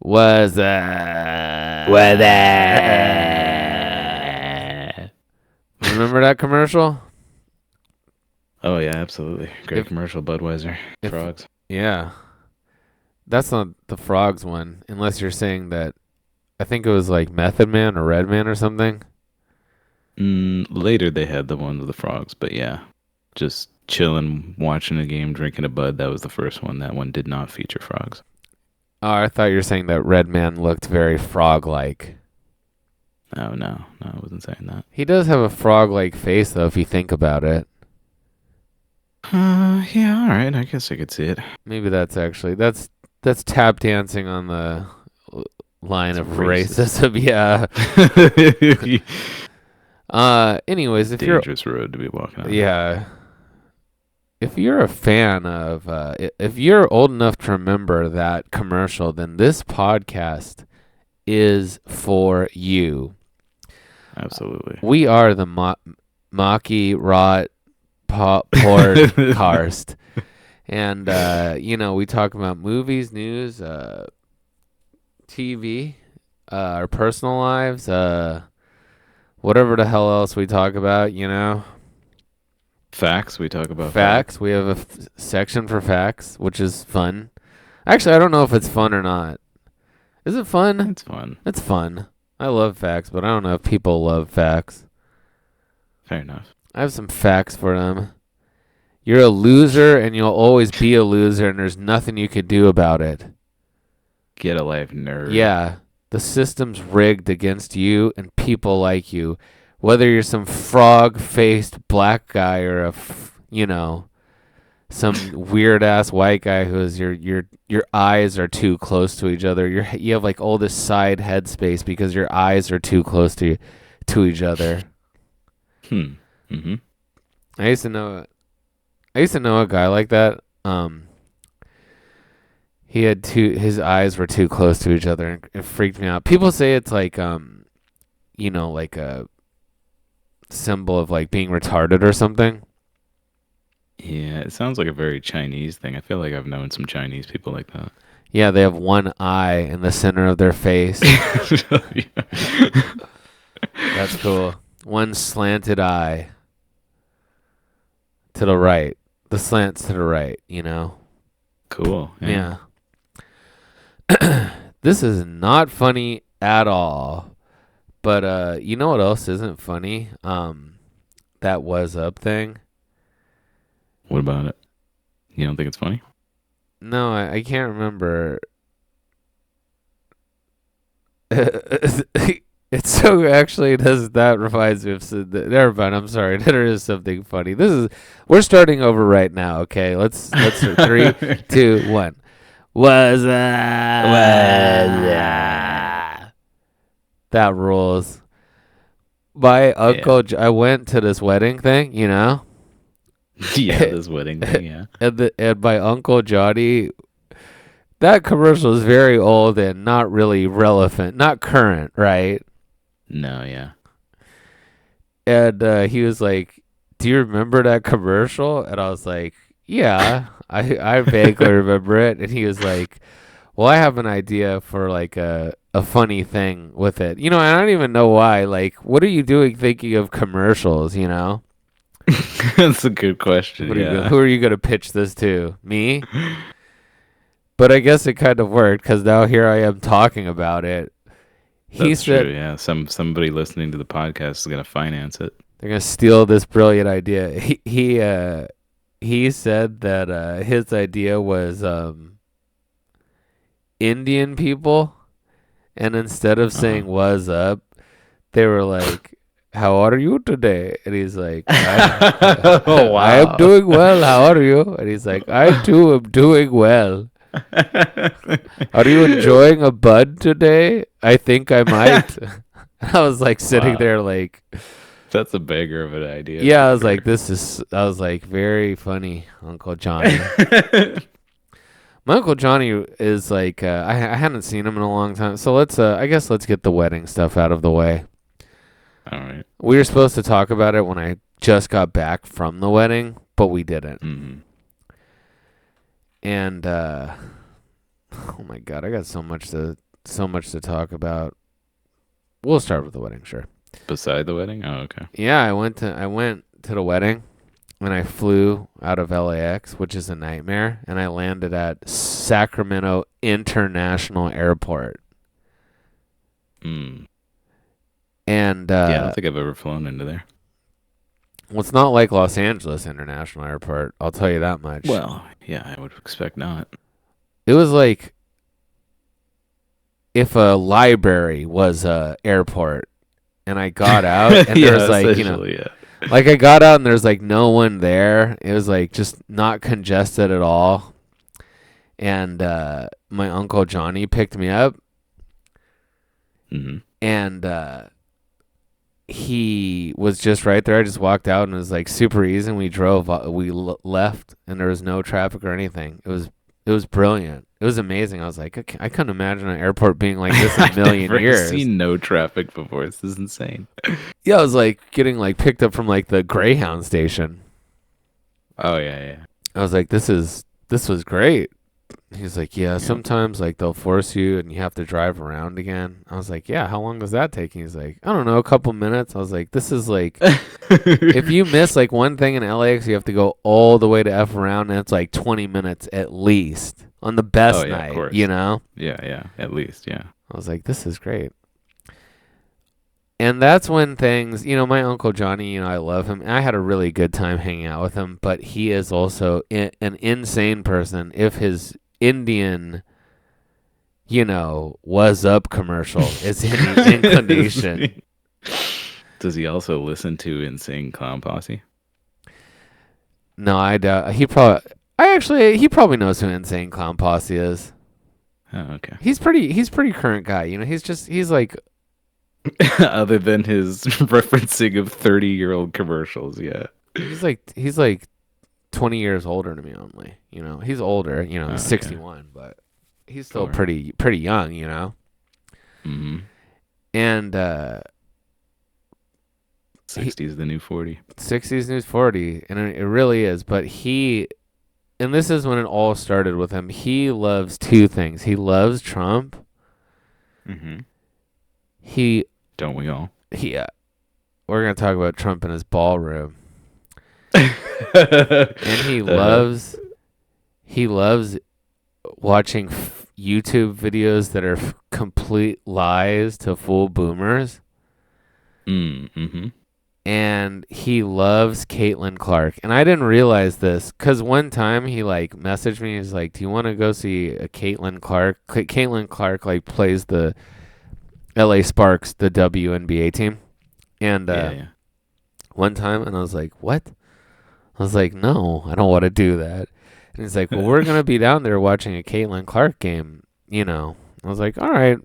Was that? Remember that commercial? Oh yeah, absolutely. Great commercial, Budweiser. Frogs. Yeah. That's not the frogs one, unless you're saying that. I think it was like Method Man or Red Man or something. Later they had the one with the frogs, but yeah, just chilling, watching a game, drinking a Bud. That was the first one. That one did not feature frogs. Oh, I thought you were saying that Red Man looked very frog-like. Oh no, I wasn't saying that. He does have a frog-like face, though, if you think about it. Yeah, all right. I guess I could see it. Maybe that's tap dancing on the line of racism. Yeah. Anyways, if dangerous road to be walking on. Yeah. If you're a fan of, if you're old enough to remember that commercial, then this podcast is for you. Absolutely. We are the Mackey Rot Podcast. And, we talk about movies, news, TV, our personal lives, whatever the hell else we talk about, Facts. We talk about facts. We have a section for facts, which is fun. Actually, I don't know if it's fun or not. Is it fun? It's fun. It's fun. I love facts, but I don't know if people love facts. Fair enough. I have some facts for them. You're a loser, and you'll always be a loser, and there's nothing you could do about it. Get a life, nerd. Yeah. The system's rigged against you and people like you. Whether you're some frog-faced black guy or some weird-ass white guy who's your eyes are too close to each other. You have like all this side head space because your eyes are too close to each other. Mm-hmm. I used to know a guy like that. He had his eyes were too close to each other, and it freaked me out. People say it's like like a symbol of like being retarded or something. Yeah, it sounds like a very Chinese thing. I feel like I've known some Chinese people like that. Yeah, they have one eye in the center of their face. That's cool. One slanted eye to the right. The slant's to the right, Cool. Yeah. This is not funny at all. But you know what else isn't funny? That was up thing. What about it? You don't think it's funny? No, I can't remember. It's so actually that reminds me of never mind. I'm sorry. There is something funny. We're starting over right now. Okay, let's 3, 2, 1. That rules. My uncle, I went to this wedding thing, Yeah, this wedding thing, yeah. and my Uncle Johnny, that commercial is very old and not really relevant, not current, right? No, yeah. And he was like, "Do you remember that commercial?" And I was like, "Yeah, I vaguely remember it." And he was like, "Well, I have an idea for like a funny thing with it. And I don't even know why. Like, what are you doing thinking of commercials, That's a good question. Who are you going to pitch this to? Me? But I guess it kind of worked because now here I am talking about it. That's true, yeah. Somebody listening to the podcast is going to finance it. They're going to steal this brilliant idea. He said that his idea was Indian people. And instead of saying "what's up," they were like, "How are you today?" And he's like, "Oh wow, I am doing well. How are you?" And he's like, "I too am doing well. Are you enjoying a bud today? I think I might." I was like sitting there like, that's a beggar of an idea. Yeah, I was like, very funny, Uncle Johnny. My Uncle Johnny is like, I hadn't seen him in a long time. So let's get the wedding stuff out of the way. All right. We were supposed to talk about it when I just got back from the wedding, but we didn't. Mm-hmm. And, oh my God, I got so much to so much to talk about. We'll start with the wedding, sure. Beside the wedding? Oh, okay. Yeah, I went to the wedding, and I flew out of LAX, which is a nightmare, and I landed at Sacramento International Airport. Mm. And Yeah, I don't think I've ever flown into there. well, it's not like Los Angeles International Airport, I'll tell you that much. Well, yeah, I would expect not. It was like if a library was a airport, and I got out, and Yeah, there's like, yeah. like I got out and there's like no one there. It was like just not congested at all. And my uncle Johnny picked me up, Mm-hmm. and he was just right there. I just walked out and it was like super easy. And we drove, left, and there was no traffic or anything. It was brilliant. It was amazing. I was like, I couldn't imagine an airport being like this in a million I've years. never seen no traffic before. This is insane. Yeah, I was like getting like picked up from like the Greyhound station. Oh yeah. I was like, this was great. He's like, yeah, Yeah. sometimes like they'll force you and you have to drive around again. I was like, yeah, how long does that take? He's like, I don't know, a couple minutes. I was like, this is like, if you miss like one thing in LAX, you have to go all the way to F around, and it's like 20 minutes at least on the best Oh, yeah, of night, course. you know? Yeah, at least, yeah. I was like, this is great. And that's when things, my Uncle Johnny, I love him. I had a really good time hanging out with him, but he is also an insane person. If his Indian, was up commercial is any inclination. Does he also listen to Insane Clown Posse? No, I doubt. He probably knows who Insane Clown Posse is. Oh, okay. He's pretty current guy. He's like, Other than his referencing of 30-year-old commercials, yeah. he's like 20 years older than me only. He's older, he's okay. 61, but he's still Sure. pretty young, Mm-hmm. And 60's the new 40. 60s news 40, and it really is. But and this is when it all started with him. He loves two things. He loves Trump. Mm-hmm. Don't we all? Yeah. We're going to talk about Trump in his ballroom. And he loves watching YouTube videos that are complete lies to fool boomers. Mm-hmm. And he loves Caitlin Clark. And I didn't realize this because one time he like messaged me. He's like, do you want to go see a Caitlin Clark? Caitlin Clark like plays the LA Sparks, the WNBA team. And Yeah. one time, and I was like, what? I was like, no, I don't want to do that. And he's like, well, we're going to be down there watching a Caitlin Clark game, I was like, all right,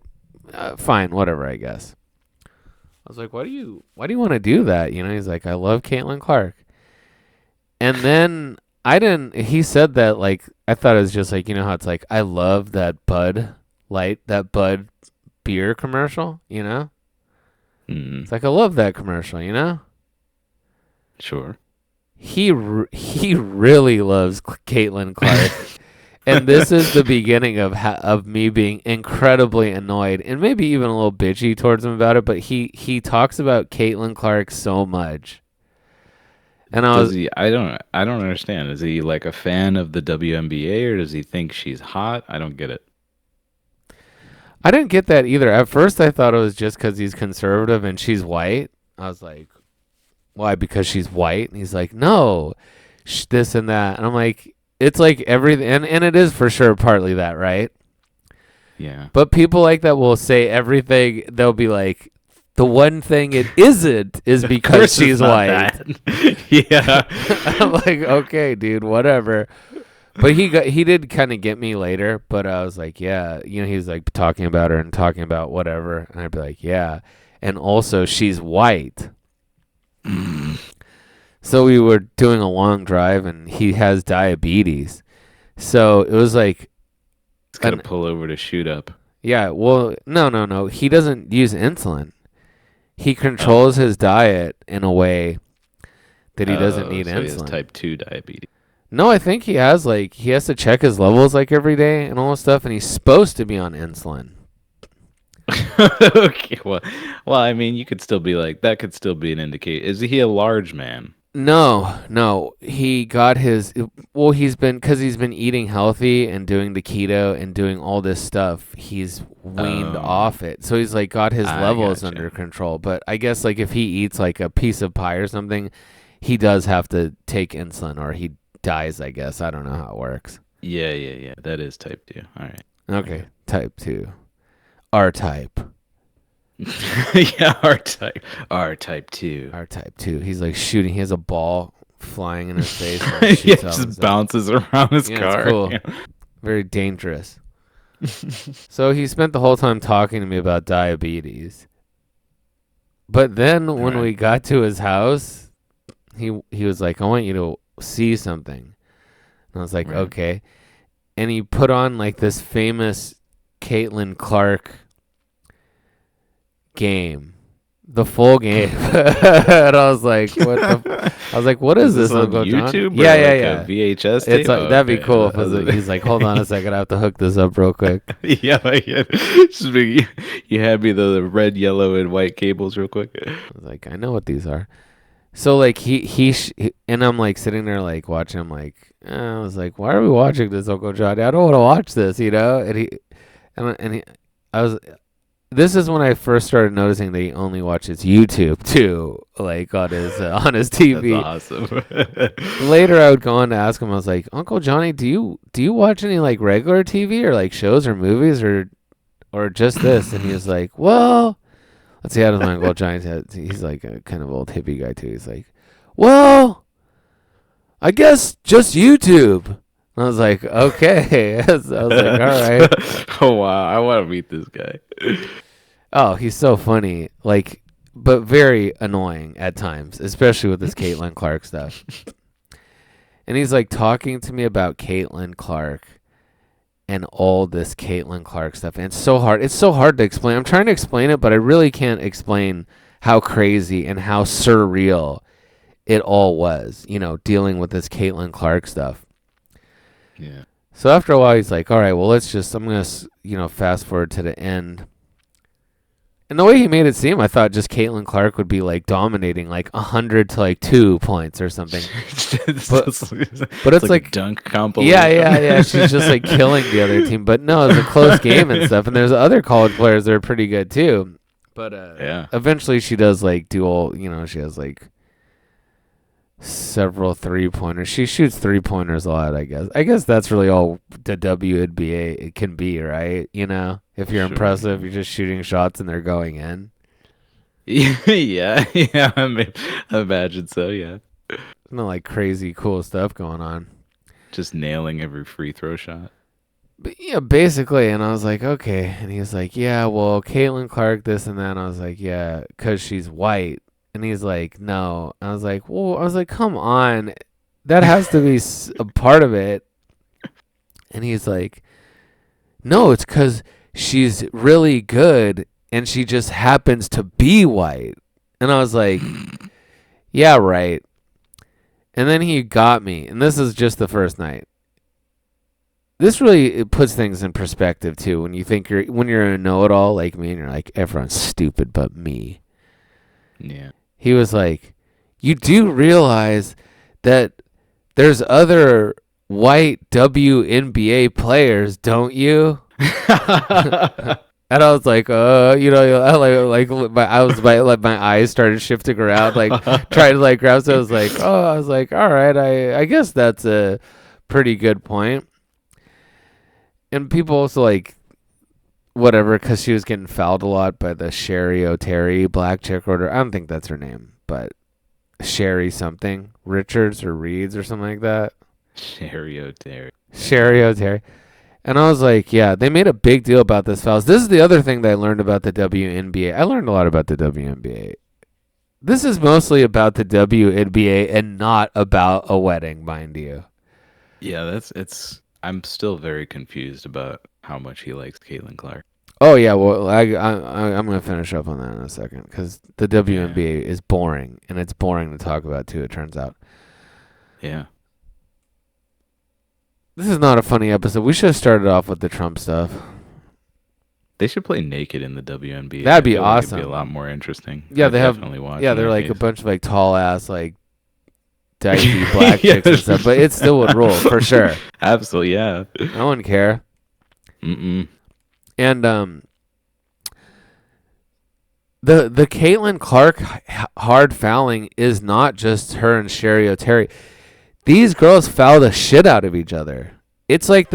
fine, whatever, I guess. I was like, why do you want to do that? He's like, I love Caitlin Clark. And then he said that, like, I thought it was just like, how it's like, I love that Bud beer commercial, Mm. It's like, I love that commercial, Sure. He really loves Caitlin Clark. And this is the beginning of me being incredibly annoyed and maybe even a little bitchy towards him about it. But he talks about Caitlin Clark so much, and I don't understand. Is he like a fan of the WNBA, or does he think she's hot? I don't get it. I didn't get that either. At first, I thought it was just because he's conservative and she's white. I was like, why? Because she's white? And he's like, no, this and that. And I'm like, it's like everything, and it is for sure partly that, right? Yeah. But people like that will say everything. They'll be like, the one thing it isn't is because she's white. Yeah. I'm like, okay, dude, whatever. But he did kind of get me later. But I was like, yeah, he's like talking about her and talking about whatever, and I'd be like, yeah, and also she's white. So we were doing a long drive, and he has diabetes. So it was like, He's got to pull over to shoot up. Yeah, well, no. He doesn't use insulin. He controls his diet in a way that he doesn't need so insulin. He has type 2 diabetes. No, I think he has to check his levels like every day and all this stuff, and he's supposed to be on insulin. Okay, well, I mean, you could still be like that. Could still be an indicator. Is he a large man? No. He got his. Well, because he's been eating healthy and doing the keto and doing all this stuff. He's weaned Oh, off it, so he's like got his I levels under gotcha. control. But I guess like if he eats like a piece of pie or something, he does have to take insulin or he dies. I guess I don't know how it works. Yeah. That is type 2. All right. Okay, Okay. type 2, R type. Yeah, R type 2. R type 2. He's like shooting. He has a ball flying in his face and he Yeah, shoots out just himself. bounces around his Yeah, it's car. cool. Very dangerous. So he spent the whole time talking to me about diabetes. But then All when right. we got to his house, he was like, "I want you to see something." And I was like, Right. "Okay." And he put on like this famous Caitlin Clark game, the full game. And I was like, "What the?" I was like, "What is Is this this, on Uncle John?" YouTube Yeah, or yeah, like a yeah. VHS It's tape? like Oh, that'd be okay. cool if it was, he's like, "Hold on a second, I have to hook this up real quick." Yeah, just you had me the red, yellow, and white cables real quick. I was like, "I know what these are." So like and I'm like sitting there like watching. I'm like, I was like, "Why are we watching this, Uncle Johnny? I don't want to watch this," you know. I was. This is when I first started noticing that he only watches YouTube too, like on his That's TV. awesome. Later, I would go on to ask him. I was like, "Uncle Johnny, do you watch any like regular TV or like shows or movies or just this?" And he was like, "Well." Let's see how does my Uncle Johnny. He's like a kind of old hippie guy too. He's like, "Well, I guess just YouTube." And I was like, "Okay." I was like, "All right." Oh wow, I want to meet this guy. Oh, he's so funny. Like, but very annoying at times, especially with this Caitlin Clark stuff. And he's like talking to me about Caitlin Clark and all this Caitlin Clark stuff. And it's so hard. It's so hard to explain. I'm trying to explain it, but I really can't explain how crazy and how surreal it all was, dealing with this Caitlin Clark stuff. Yeah. So after a while, he's like, all right, well, I'm going to, fast forward to the end. And the way he made it seem, I thought just Caitlin Clark would be like dominating like 100 to like 2 points or something. But it's like a like, dunk yeah, compilation. yeah, yeah. She's just like killing the other team. But no, it's a close game and stuff. And there's other college players that are pretty good too. But Yeah. eventually she does like do all, she has like several 3-pointers. She shoots 3-pointers a lot, I guess. I guess that's really all the WNBA it can be, right? If you're Sure. impressive, you're just shooting shots and they're going in. Yeah. I imagine so. Yeah. No like crazy cool stuff going on. Just nailing every free throw shot. But yeah, basically, and I was like, okay. And he was like, yeah, well, Caitlin Clark, this and that. And I was like, yeah, because she's white. And he's like, no. I was like, well, come on. That has to be a part of it. And he's like, no, it's because she's really good and she just happens to be white. And I was like, yeah, right. And then he got me. And this is just the first night. This really it puts things in perspective too. When you're a know-it-all like me, and you're like everyone's stupid but me. Yeah. He was like, "You do realize that there's other white WNBA players, don't you?" And I was like, my eyes started shifting around, like trying to like grab. So I was like, all right, I guess that's a pretty good point. And people also like whatever because she was getting fouled a lot by the Sherry O'Terry black chick order. I don't think that's her name, but Sherry something Richards or Reeds or something like that. Sherry O'Terry. Sherry O'Terry. And I was like, yeah, they made a big deal about this fouls. This is the other thing that I learned about the WNBA. I learned a lot about the WNBA. This is mostly about the WNBA and not about a wedding, mind you. Yeah, it's. I'm still very confused about how much he likes Caitlin Clark. Oh yeah, well I'm gonna finish up on that in a second because the Yeah. WNBA is boring and it's boring to talk about too. It turns out Yeah. this is not a funny episode. We should have started off with the Trump stuff. They should play naked in the WNBA. That'd be I feel like it'd be a awesome. lot more interesting. Yeah, I'd they have. definitely watch Yeah, in they're that like a case. bunch of like tall ass like dykey black chicks and stuff, but it still would rule for sure. Absolutely, yeah. I wouldn't care. Mm-mm. And the Caitlin Clark hard fouling is not just her and Sherry O'Terry. These girls foul the shit out of each other. It's like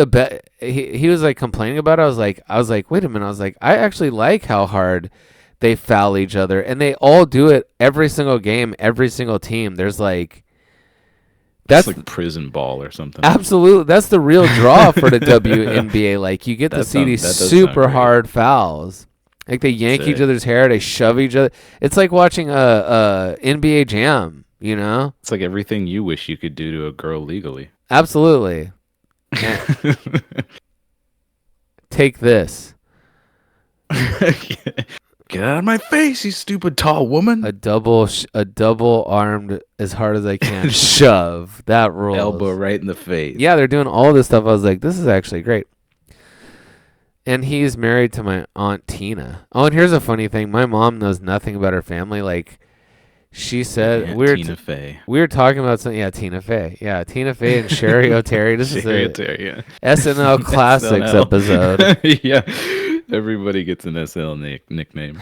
he was like complaining about it. I was like, wait a minute. I was like, I actually like how hard they foul each other, and they all do it every single game, every single team. There's like That's like prison ball or something. Absolutely, that's the real draw for the WNBA. Like you get to see these super hard fouls. Like they yank each other's hair, they shove each other. It's like watching a NBA Jam. You know, it's like everything you wish you could do to a girl legally. Absolutely. Take this. Get out of my face, you stupid tall woman. A double armed as hard as I can shove. That rules. Elbow right in the face. Yeah, they're doing all this stuff. I was like, this is actually great. And he's married to my Aunt Tina. Oh, and here's a funny thing. My mom knows nothing about her family. Like, she said, Tina Fey. We were talking about something. Yeah, Tina Fey. Yeah, Tina Fey and Sherry O'Terry. This is a SNL Classics episode. Yeah, everybody gets an SNL nickname.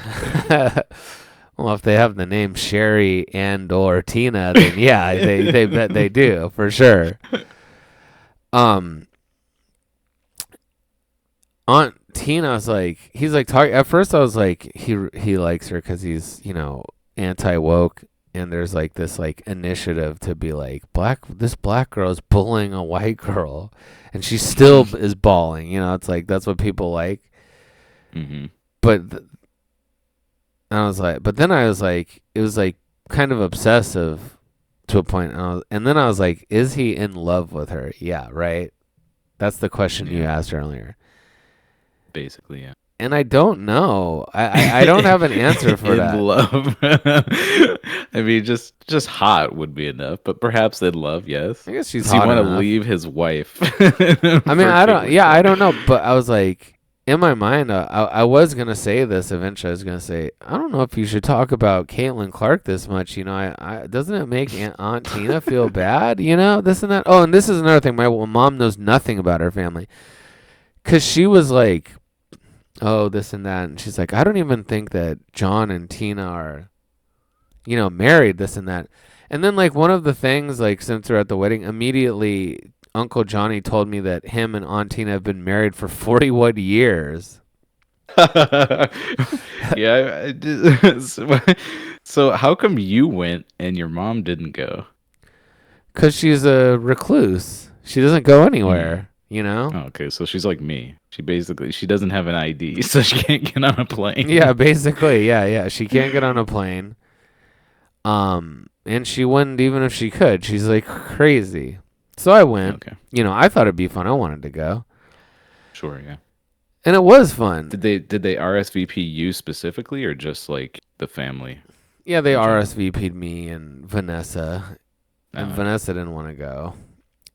Well, if they have the name Sherry and or Tina, then yeah, they bet they do for sure. Aunt Tina's like, he's like talking. At first, I was like, he likes her because he's anti-woke, and there's like this like initiative to be like this black girl is bullying a white girl, and she still is bawling. It's like that's what people like. Mm-hmm. But I was like, it was like kind of obsessive to a point, and then I was like, is he in love with her? Yeah, right. That's the question you asked earlier. Basically, yeah. And I don't know. I don't have an answer for that. Love. I mean, just hot would be enough, but perhaps in love, yes. I guess she's hot enough. You want to leave his wife. I mean, I don't. Yeah, I don't know. But I was like, in my mind, I was gonna say this eventually. I was gonna say, I don't know if you should talk about Caitlin Clark this much. Doesn't it make Aunt Tina feel bad? This and that. Oh, and this is another thing. My mom knows nothing about her family, cause she was like, oh, this and that. And she's like, I don't even think that John and Tina are, married, this and that. And then, like, one of the things, like, since we're at the wedding, immediately Uncle Johnny told me that him and Aunt Tina have been married for 41 years. Yeah. So how come you went and your mom didn't go? Because she's a recluse. She doesn't go anywhere. Oh, okay, so she's like me. She doesn't have an ID, so she can't get on a plane. Yeah, basically, yeah. She can't get on a plane. And she wouldn't even if she could. She's like crazy. So I went. Okay. I thought it'd be fun. I wanted to go. Sure, yeah. And it was fun. Did they RSVP you specifically, or just like the family? Yeah, they RSVP'd me and Vanessa, and Vanessa didn't want to go.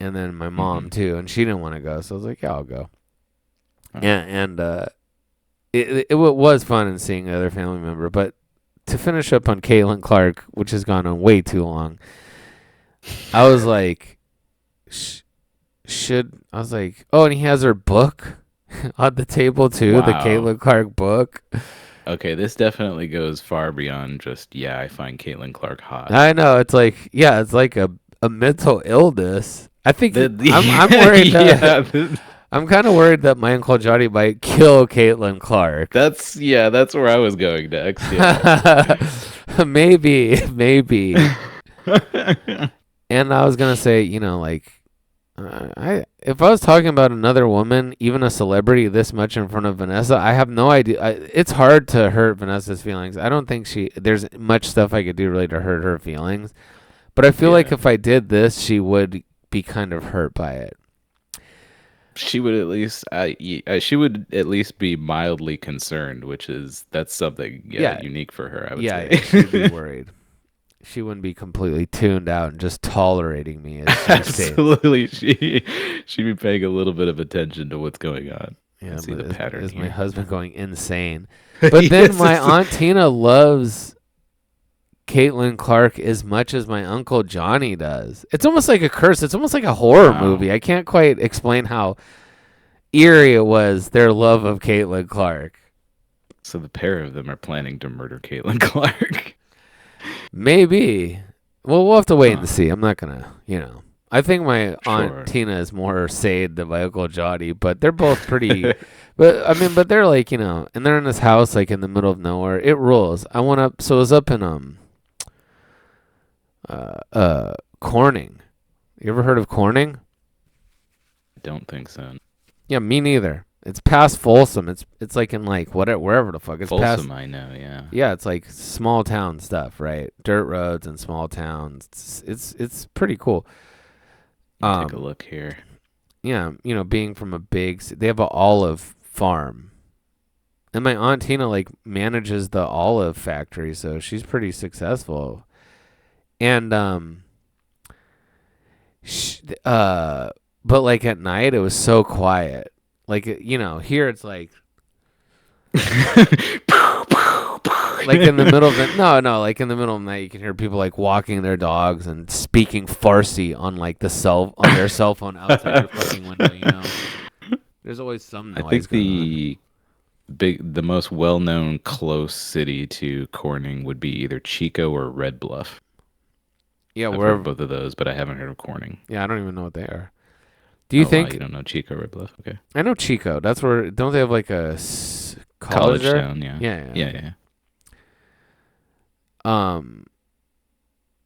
And then my mom too, and she didn't want to go, so I was like, "Yeah, I'll go." And it was fun in seeing the other family member. But to finish up on Caitlin Clark, which has gone on way too long, I was like, oh, and he has her book on the table too, the Caitlin Clark book. Okay, this definitely goes far beyond just I find Caitlin Clark hot. I know, it's like a mental illness. I think I'm worried that I'm kind of worried that my Uncle Johnny might kill Caitlin Clark. That's where I was going next. Yeah. maybe. And I was gonna say, if I was talking about another woman, even a celebrity, this much in front of Vanessa, I have no idea. It's hard to hurt Vanessa's feelings. I don't think there's much stuff I could do really to hurt her feelings. But I feel like if I did this, she would be kind of hurt by it. She would at least be mildly concerned, that's something unique for her. I would say. Yeah, she'd be worried. She wouldn't be completely tuned out and just tolerating me. As Absolutely, she'd be paying a little bit of attention to what's going on. Yeah, see but the pattern is my here. husband going insane? But then my Aunt Tina loves Caitlin Clark as much as my Uncle Johnny does. It's almost like a curse. It's almost like a horror movie. I can't quite explain how eerie it was, their love of Caitlin Clark. So the pair of them are planning to murder Caitlin Clark. Maybe. Well, we'll have to wait and see. I'm not going to, I think my Aunt Sure. Tina is more sane than my Uncle Johnny, but they're both pretty. But they're like, and they're in this house like in the middle of nowhere. It rules. I went up, so it was up in Corning. You ever heard of Corning? I don't think so. Yeah, me neither. It's past Folsom. It's like in like wherever the fuck. It's Folsom, past. I know, yeah. Yeah, it's like small town stuff, right? Dirt roads and small towns. It's pretty cool. Take a look here. Yeah, being from a big, they have an olive farm, and my Aunt Tina like manages the olive factory, so she's pretty successful. And but like at night it was so quiet. Like here it's like like in the middle of the like in the middle of the night you can hear people like walking their dogs and speaking Farsi on like on their cell phone outside your fucking window. There's always some noise. I think the most well-known close city to Corning would be either Chico or Red Bluff. Yeah, I've heard both of those, but I haven't heard of Corning. Yeah, I don't even know what they are. Do you think you don't know Chico or Red Bluff? Okay. I know Chico. That's where, don't they have like a college there? town? Yeah. Yeah.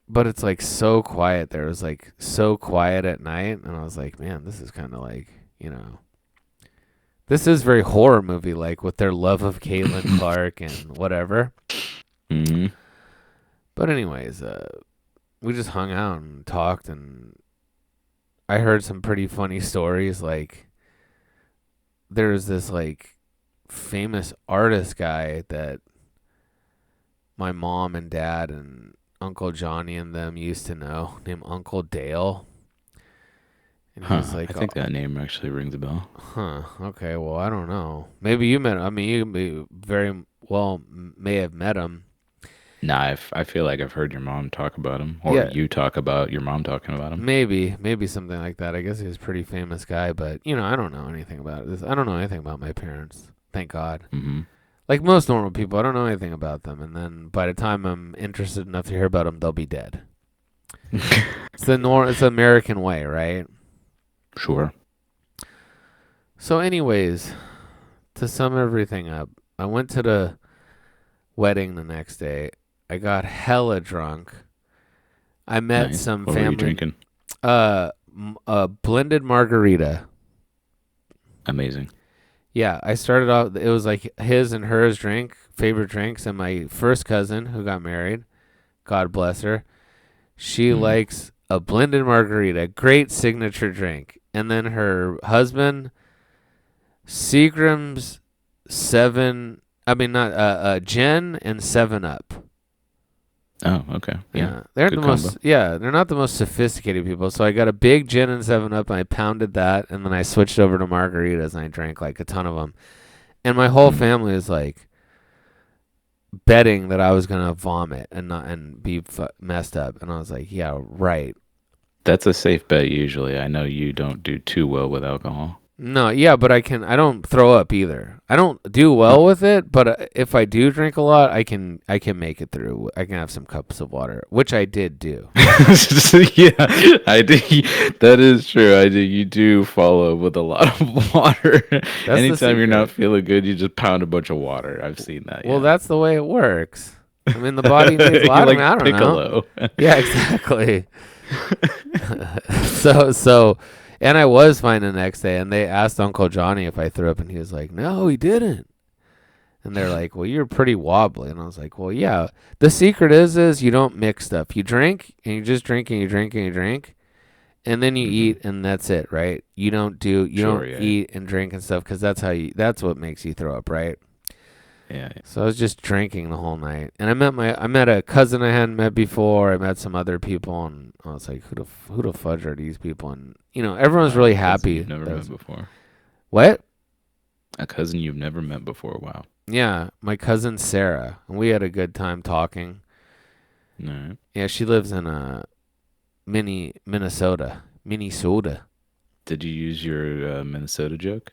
But it's like so quiet there. It was like so quiet at night, and I was like, man, this is kind of like, this is very horror movie like with their love of Caitlin Clark and whatever. Mm-hmm. But anyways, we just hung out and talked, and I heard some pretty funny stories. Like, there's this like famous artist guy that my mom and dad and Uncle Johnny and them used to know, named Uncle Dale. And he was like, I think that name actually rings a bell. Huh. Okay. Well, I don't know. Maybe you met him. I mean, you very well may have met him. Nah, I feel like I've heard your mom talk about him, or you talk about your mom talking about him. Maybe something like that. I guess he was a pretty famous guy, but I don't know anything about this. I don't know anything about my parents. Thank God. Mm-hmm. Like most normal people, I don't know anything about them, and then by the time I'm interested enough to hear about them, they'll be dead. It's the American way, right? Sure. So, anyways, to sum everything up, I went to the wedding the next day. I got hella drunk. I met some what family. What were you drinking? A blended margarita. Amazing. Yeah, I started off. It was like his and hers favorite drinks, and my first cousin who got married, God bless her, she likes a blended margarita, great signature drink. And then her husband, Seagram's gin and 7-Up. Oh, okay. Yeah, they're the most. Yeah, they're not the most sophisticated people. So I got a big gin and 7-Up, and I pounded that, and then I switched over to margaritas, and I drank like a ton of them. And my whole family is like betting that I was gonna vomit and be messed up, and I was like, yeah, right. That's a safe bet usually. I know you don't do too well with alcohol. No, yeah, but I don't throw up either. I don't do well with it, but if I do drink a lot, I can make it through. I can have some cups of water, which I did do. Yeah, I do. That is true. I do. You do follow with a lot of water. Anytime you're not feeling good, you just pound a bunch of water. I've seen that. Well, that's the way it works. I mean, the body needs a lot. Like I don't Piccolo. know. Yeah, exactly. So. And I was fine the next day, and they asked Uncle Johnny if I threw up, and he was like, no, he didn't. And they're like, well, you're pretty wobbly. And I was like, well, yeah. The secret is you don't mix stuff. You drink, and you just drink, and you drink, and you drink, and then you eat, and that's it, right? You don't eat and drink and stuff, because that's what makes you throw up, right? Yeah. So I was just drinking the whole night, and I met a cousin I hadn't met before. I met some other people, and I was like, who the fudge are these people? And everyone's really happy. You've never met before. What? A cousin you've never met before. Wow. Yeah, my cousin Sarah. And we had a good time talking. All right. Yeah, she lives in Minnesota. Minnesota. Did you use your Minnesota joke?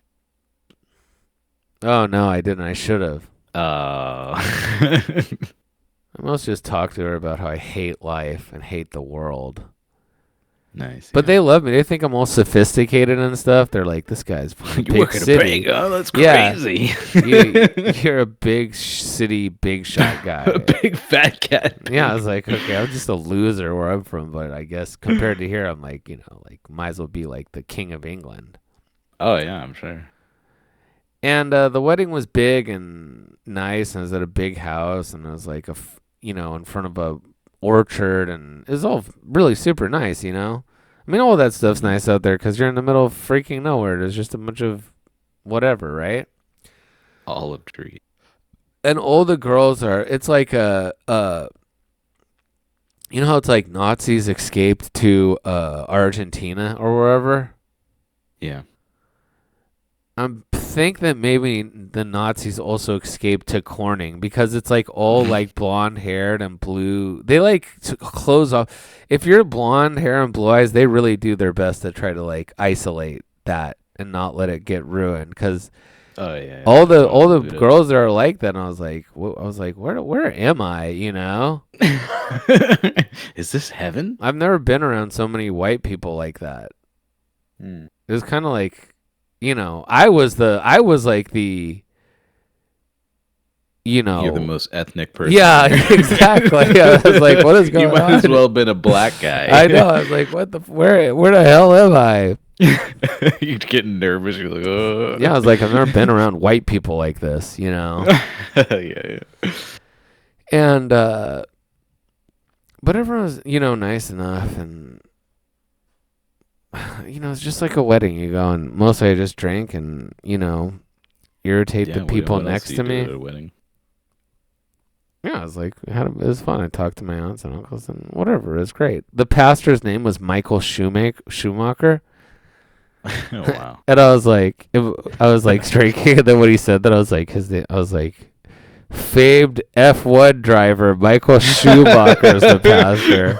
Oh no, I didn't. I should have. Uh, I must just talk to her about how I hate life and hate the world. nice. But Yeah. they love me. They think I'm all sophisticated and stuff. They're like, this guy's from a You big work at a city. bank? Oh, that's Yeah. crazy. You're a big city, big shot guy. A big fat cat. Yeah, I was like, okay, I'm just a loser where I'm from, but I guess compared to here, I'm like, like might as well be like the king of England. Oh yeah, I'm sure. And the wedding was big and nice, and it was at a big house, and it was like in front of a orchard, and it was all really super nice. I mean, all that stuff's nice out there because you're in the middle of freaking nowhere. There's just a bunch of whatever, right? Olive tree. And all the girls are. It's like you know how it's like Nazis escaped to Argentina or wherever. Yeah. I think that maybe the Nazis also escaped to Corning because it's like all like blonde haired and blue. They like to close off. If you're blonde hair and blue eyes, they really do their best to try to like isolate that and not let it get ruined. Because Oh yeah. all the girls that are like that, and I was like, where am I? Is this heaven? I've never been around so many white people like that. Hmm. It was kind of like. I was like the, You're the most ethnic person. Yeah, exactly. Yeah, I was like, what is going on? You might as well have been a black guy. I know. I was like, where the hell am I? You're getting nervous. You're like, oh. Yeah, I was like, I've never been around white people like this, Yeah. And, but everyone was, nice enough. And, it's just like a wedding. You go and mostly I just drink and, irritate the people what else next do to you do me. at a wedding? Yeah, I was like, it was fun. I talked to my aunts and uncles and whatever. It was great. The pastor's name was Michael Schumacher. Oh, wow. And I was like, striking. And then when he said that, I was like, famed F1 driver Michael Schumacher is the pastor.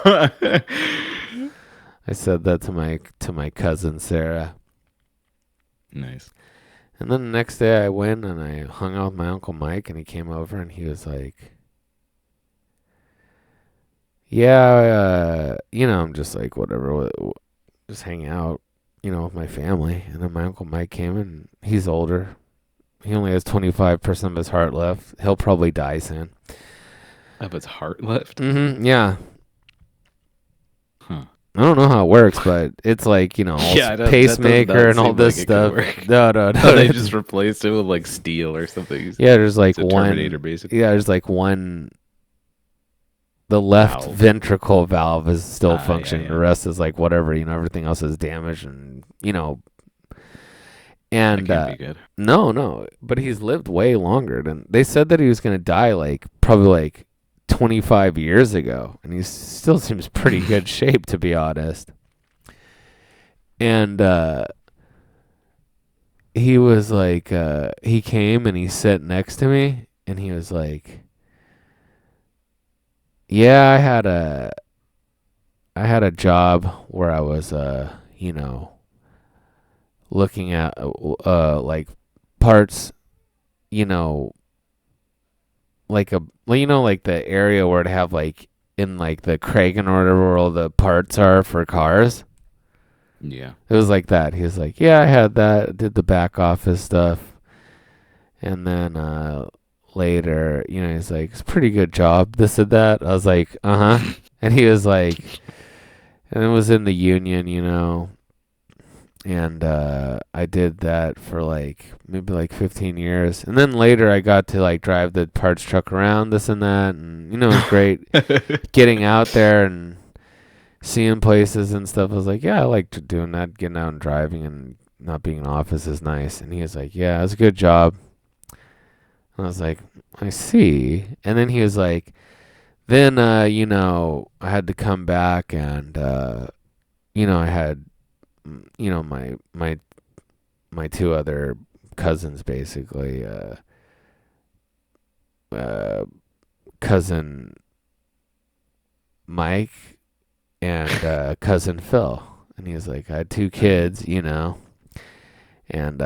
I said that to my cousin Sarah. Nice. And then the next day I went and I hung out with my Uncle Mike, and he came over and he was like, yeah, I'm just like, whatever, just hang out, with my family. And then my Uncle Mike came, and he's older. He only has 25% of his heart left. He'll probably die soon. Of his heart left? Mm-hmm, yeah. Huh. I don't know how it works, but it's like, pacemaker and all this stuff. No. They just replaced it with like steel or something. Yeah, there's like it's a one. Terminator, basically. Yeah, there's like one. The left ventricle valve is still functioning. Yeah. The rest is like whatever. Everything else is damaged, and And that can't be good. No, but he's lived way longer than they said that he was gonna die like probably like 25 years ago, and he still seems pretty good shape, to be honest. And he was like, he came and he sat next to me, and he was like, yeah, I had a job where I was looking at like parts, like like the area where it have like in like the Kragen or whatever where all the parts are for cars. Yeah. It was like that. He was like, yeah, I had that, did the back office stuff. And then later, he's like, it's a pretty good job, this and that. I was like, uh-huh. And he was like, and it was in the union, and I did that for like maybe like 15 years. And then later I got to like drive the parts truck around, this and that. And, it was great getting out there and seeing places and stuff. I was like, yeah, I like doing that, getting out and driving, and not being in office is nice. And he was like, yeah, it's a good job. And I was like, I see. And then he was like, then, I had to come back and, I had, my two other cousins basically. Cousin Mike and cousin Phil. And he was like, I had 2 kids, and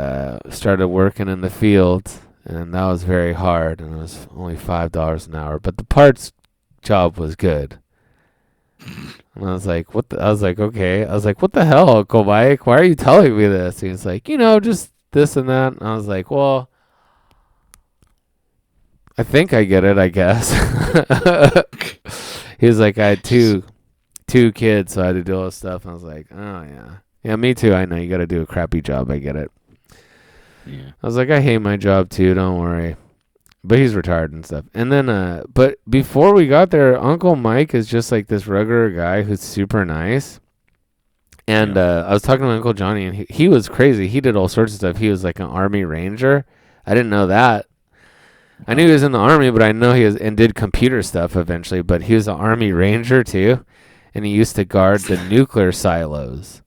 started working in the field, and that was very hard, and it was only $5 an hour, but the parts job was good. And I was like, okay. I was like, what the hell, Uncle Mike? Why are you telling me this? And he's like, just this and that. And I was like, well, I think I get it, I guess. He was like, I had two kids, so I had to do all this stuff. And I was like, oh, yeah. Yeah, me too. I know you got to do a crappy job. I get it. Yeah. I was like, I hate my job too. Don't worry. But he's retired and stuff. And then, but before we got there, Uncle Mike is just like this regular guy who's super nice. And I was talking to Uncle Johnny, and he was crazy. He did all sorts of stuff. He was like an Army Ranger. I didn't know that. I knew he was in the Army, but I know he was and did computer stuff eventually. But he was an Army Ranger too, and he used to guard the nuclear silos.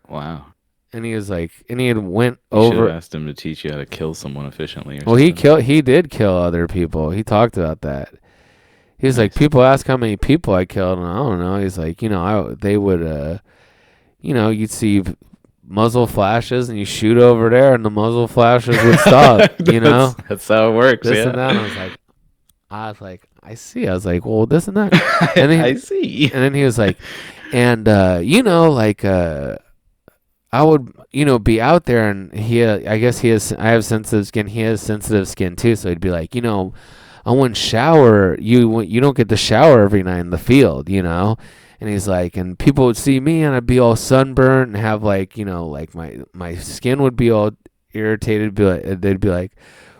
Wow. And he was like, and he had went You over. should have asked him to teach you how to kill someone efficiently. Well, he did kill other people. He talked about that. He was like, people ask how many people I killed, and I don't know. He's like, they would, you'd see muzzle flashes, and you shoot over there, and the muzzle flashes would stop. That's how it works. This and that. And I was like, I see. I was like, well, this and that. And then, I see. And then he was like, and I would, be out there, and I guess I have sensitive skin. He has sensitive skin too. So he'd be like, I wouldn't shower. You don't get to shower every night in the field, And he's like, and people would see me, and I'd be all sunburned and have like my skin would be all irritated. They'd be like,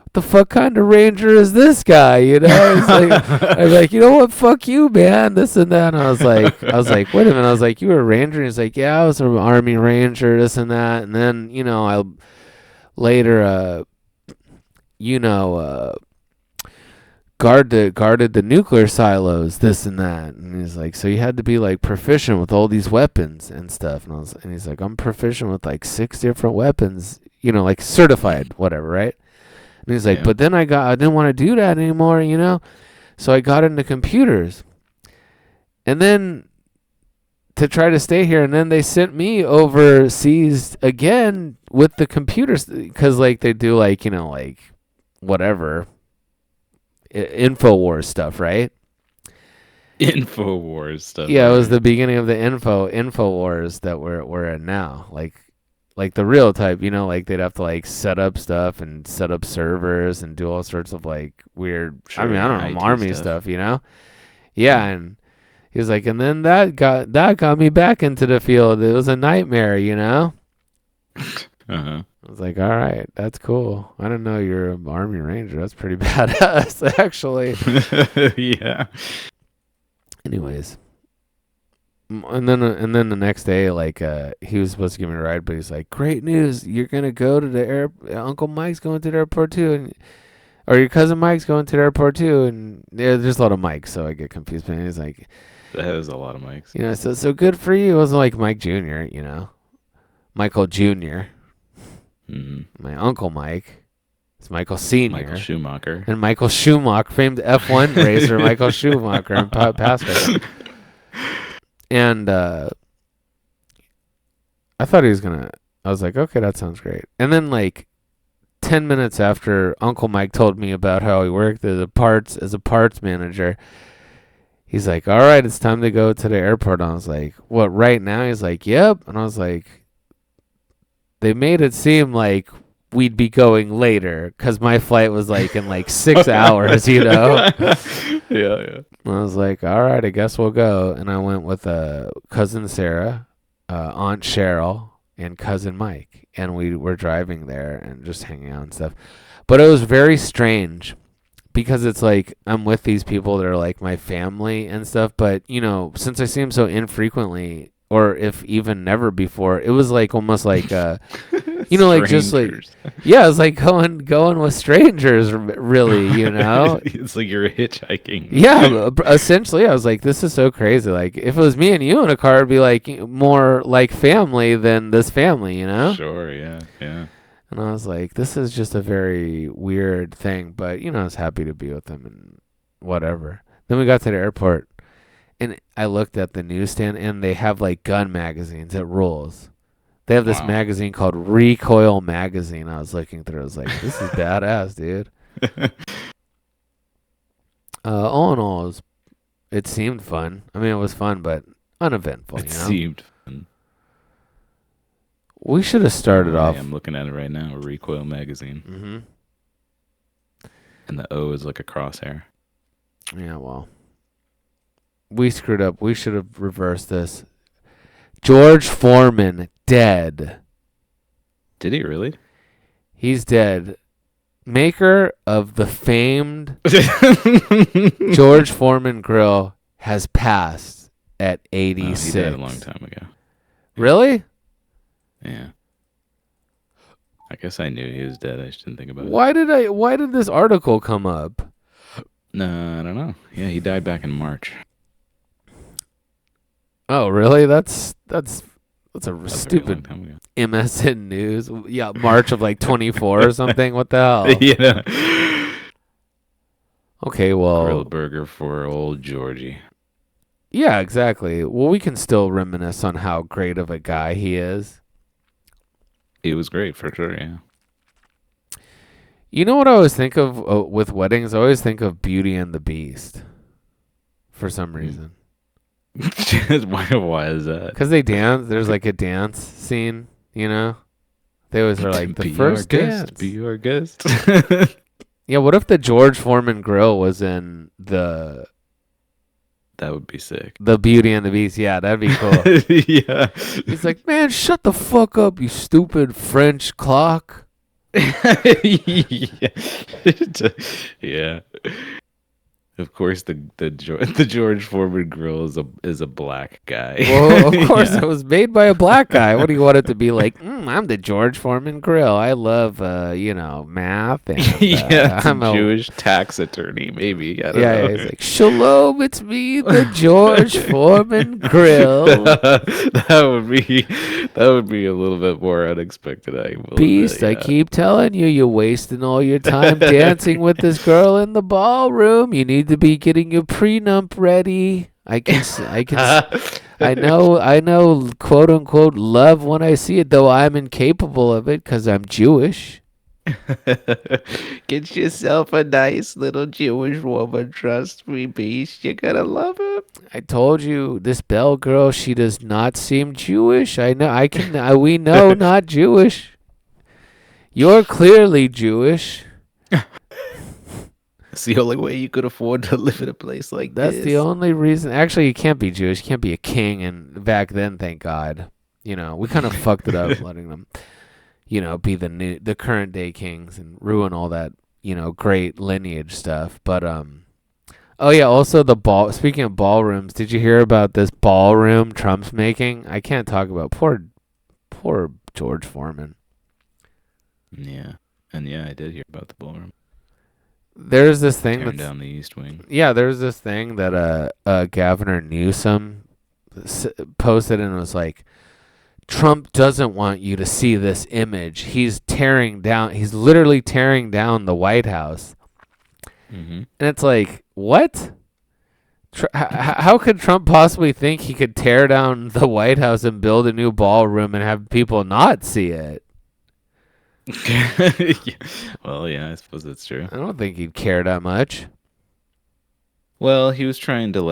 what the fuck kind of ranger is this guy? He's like, I was like, what? Fuck you, man. This and that. And I was like, wait a minute. I was like, you were a ranger? And he's like, yeah, I was an Army Ranger. This and that. And then I later guarded the nuclear silos. This and that. And he's like, so you had to be like proficient with all these weapons and stuff. And he's like, I'm proficient with like 6 different weapons. Like certified, whatever, right? And he's like, but then I didn't want to do that anymore, So I got into computers. And then to try to stay here, and then they sent me overseas again with the computers because like they do like, like whatever InfoWars stuff, right? InfoWars stuff. Yeah, it was the beginning of the InfoWars that we're in now. Like the real type, like they'd have to like set up stuff and set up servers and do all sorts of like weird. Sure, I mean, I don't know, IT Army stuff, Yeah, and he was like, and then that got me back into the field. It was a nightmare, Uh-huh. I was like, all right, that's cool. I didn't know you're an Army Ranger. That's pretty badass, actually. Yeah. Anyways. And then the next day, like he was supposed to give me a ride, but he's like, "Great news! You're gonna go to the airport. Uncle Mike's going to the airport too, or your cousin Mike's going to the airport too." And there's a lot of Mikes, so I get confused. But he's like, "That is a lot of Mikes." So good for you. It wasn't like Mike Jr. Michael Jr. Mm-hmm. My Uncle Mike. It's Michael Sr. Michael Schumacher. And Michael Schumacher, famed F1 racer, Michael Schumacher, and pastor. And I thought he was I was like, okay, that sounds great. And then like 10 minutes after Uncle Mike told me about how he worked as a parts manager, he's like, all right, it's time to go to the airport. And I was like, what, right now? He's like, yep. And I was like, they made it seem like we'd be going later because my flight was like in like 6 hours, Yeah. And I was like, all right, I guess we'll go. And I went with cousin Sarah, Aunt Cheryl, and cousin Mike. And we were driving there and just hanging out and stuff. But it was very strange because it's like I'm with these people that are like my family and stuff. But, since I see them so infrequently, or if even never before, it was like almost like like just like it was like going with strangers, really, It's like you're hitchhiking. Yeah, essentially, I was like, this is so crazy. Like, if it was me and you in a car, it'd be like more like family than this family, Sure, yeah. And I was like, this is just a very weird thing, but I was happy to be with him and whatever. Then we got to the airport, and I looked at the newsstand, and they have like gun magazines. It rules. They have this Wow. magazine called Recoil Magazine. I was looking through. I was like, this is badass, dude. All in all, it seemed fun. I mean, it was fun, but uneventful. It seemed fun. We should have started off. I'm looking at it right now. Recoil Magazine. Mm-hmm. And the O is like a crosshair. Yeah, well, we screwed up. We should have reversed this. George Foreman, dead. Did he really? He's dead. Maker of the famed George Foreman grill has passed at 86. He died a long time ago. Really? Yeah. I guess I knew he was dead. I just didn't think about it. Why did this article come up? No, I don't know. Yeah, he died back in March. Oh, really? That's a stupid time ago. MSN News. Yeah, March of like 24 or something. What the hell? Yeah. Okay, well. Grilled burger for old Georgie. Yeah, exactly. Well, we can still reminisce on how great of a guy he is. He was great for sure, yeah. You know what I always think of with weddings? I always think of Beauty and the Beast. For some reason. Why is that? Because they dance. There's like a dance scene, They always are like, the first dance. Be our guest. Yeah, what if the George Foreman grill was in That would be sick. the Beauty and the Beast? Yeah, that'd be cool. Yeah. He's like, man, shut the fuck up, you stupid French clock. Yeah. Of course, the George Foreman grill is a black guy. Well, of course, it was made by a black guy. What do you want it to be like? I'm the George Foreman grill. I love, math. And, Yeah, I'm a Jewish tax attorney, maybe. I don't know. He's like, shalom, it's me, the George Foreman grill. That would be a little bit more unexpected. Beast, I keep telling you, you're wasting all your time dancing with this girl in the ballroom. You need to be getting your prenup ready. I know, quote unquote, love when I see it, though I'm incapable of it because I'm Jewish. Get yourself a nice little Jewish woman. Trust me, Beast. You're gonna love her. I told you, this Belle girl, she does not seem Jewish. I know, we know not Jewish. You're clearly Jewish. It's the only way you could afford to live in a place like That's this. the only reason. Actually, you can't be Jewish. You can't be a king. And back then, thank God, we kind of fucked it up letting them, be the current day kings and ruin all that, great lineage stuff. But oh yeah, also speaking of ballrooms, did you hear about this ballroom Trump's making? I can't talk about poor George Foreman. Yeah, and yeah, I did hear about the ballroom. There's this thing Tearing down the East Wing. Yeah, there's this thing that Governor Newsom posted, and it was like, Trump doesn't want you to see this image. He's literally tearing down the White House. Mm-hmm. And it's like, what? How could Trump possibly think he could tear down the White House and build a new ballroom and have people not see it? Well, yeah, I suppose that's true. I don't think he'd care that much. Well, he was trying to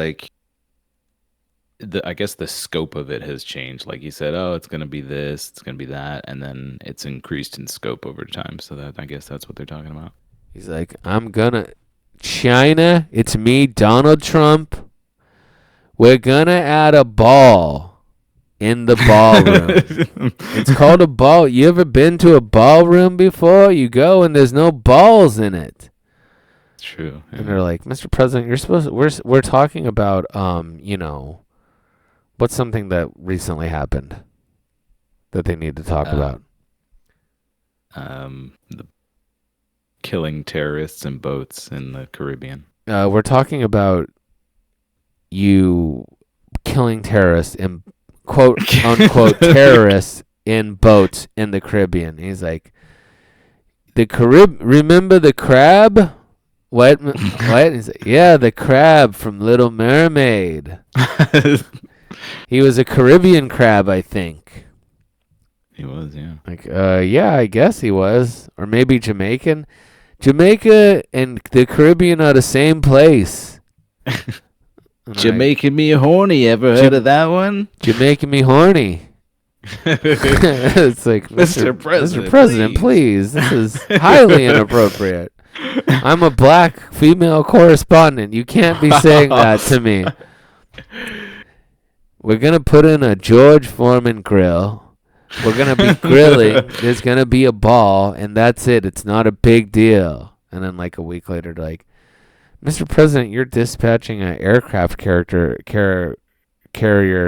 I guess the scope of it has changed. Like he said, oh, it's gonna be this, it's gonna be that, and then it's increased in scope over time. So I guess that's what they're talking about. He's like, China, it's me, Donald Trump. We're gonna add a ball in the ballroom. It's called a ball. You ever been to a ballroom before? You go and there's no balls in it. True. Yeah. And they're like, Mr. President, we're talking about what's something that recently happened that they need to talk about? The killing terrorists in boats in the Caribbean. We're talking about you killing terrorists in quote unquote terrorists in boats in the Caribbean. He's like, Remember the crab? What? What? He's like, yeah, the crab from Little Mermaid. He was a Caribbean crab, I think. He was, yeah. Like, yeah, I guess he was, or maybe Jamaican. Jamaica and the Caribbean are the same place. Jamaican me horny. Ever heard of that one? Jamaican me horny. It's like, Mr. President, please. This is highly inappropriate. I'm a black female correspondent. You can't be saying that to me. We're going to put in a George Foreman grill. We're going to be grilling. There's going to be a ball, and that's it. It's not a big deal. And then like a week later, like, Mr. President, you're dispatching an aircraft carrier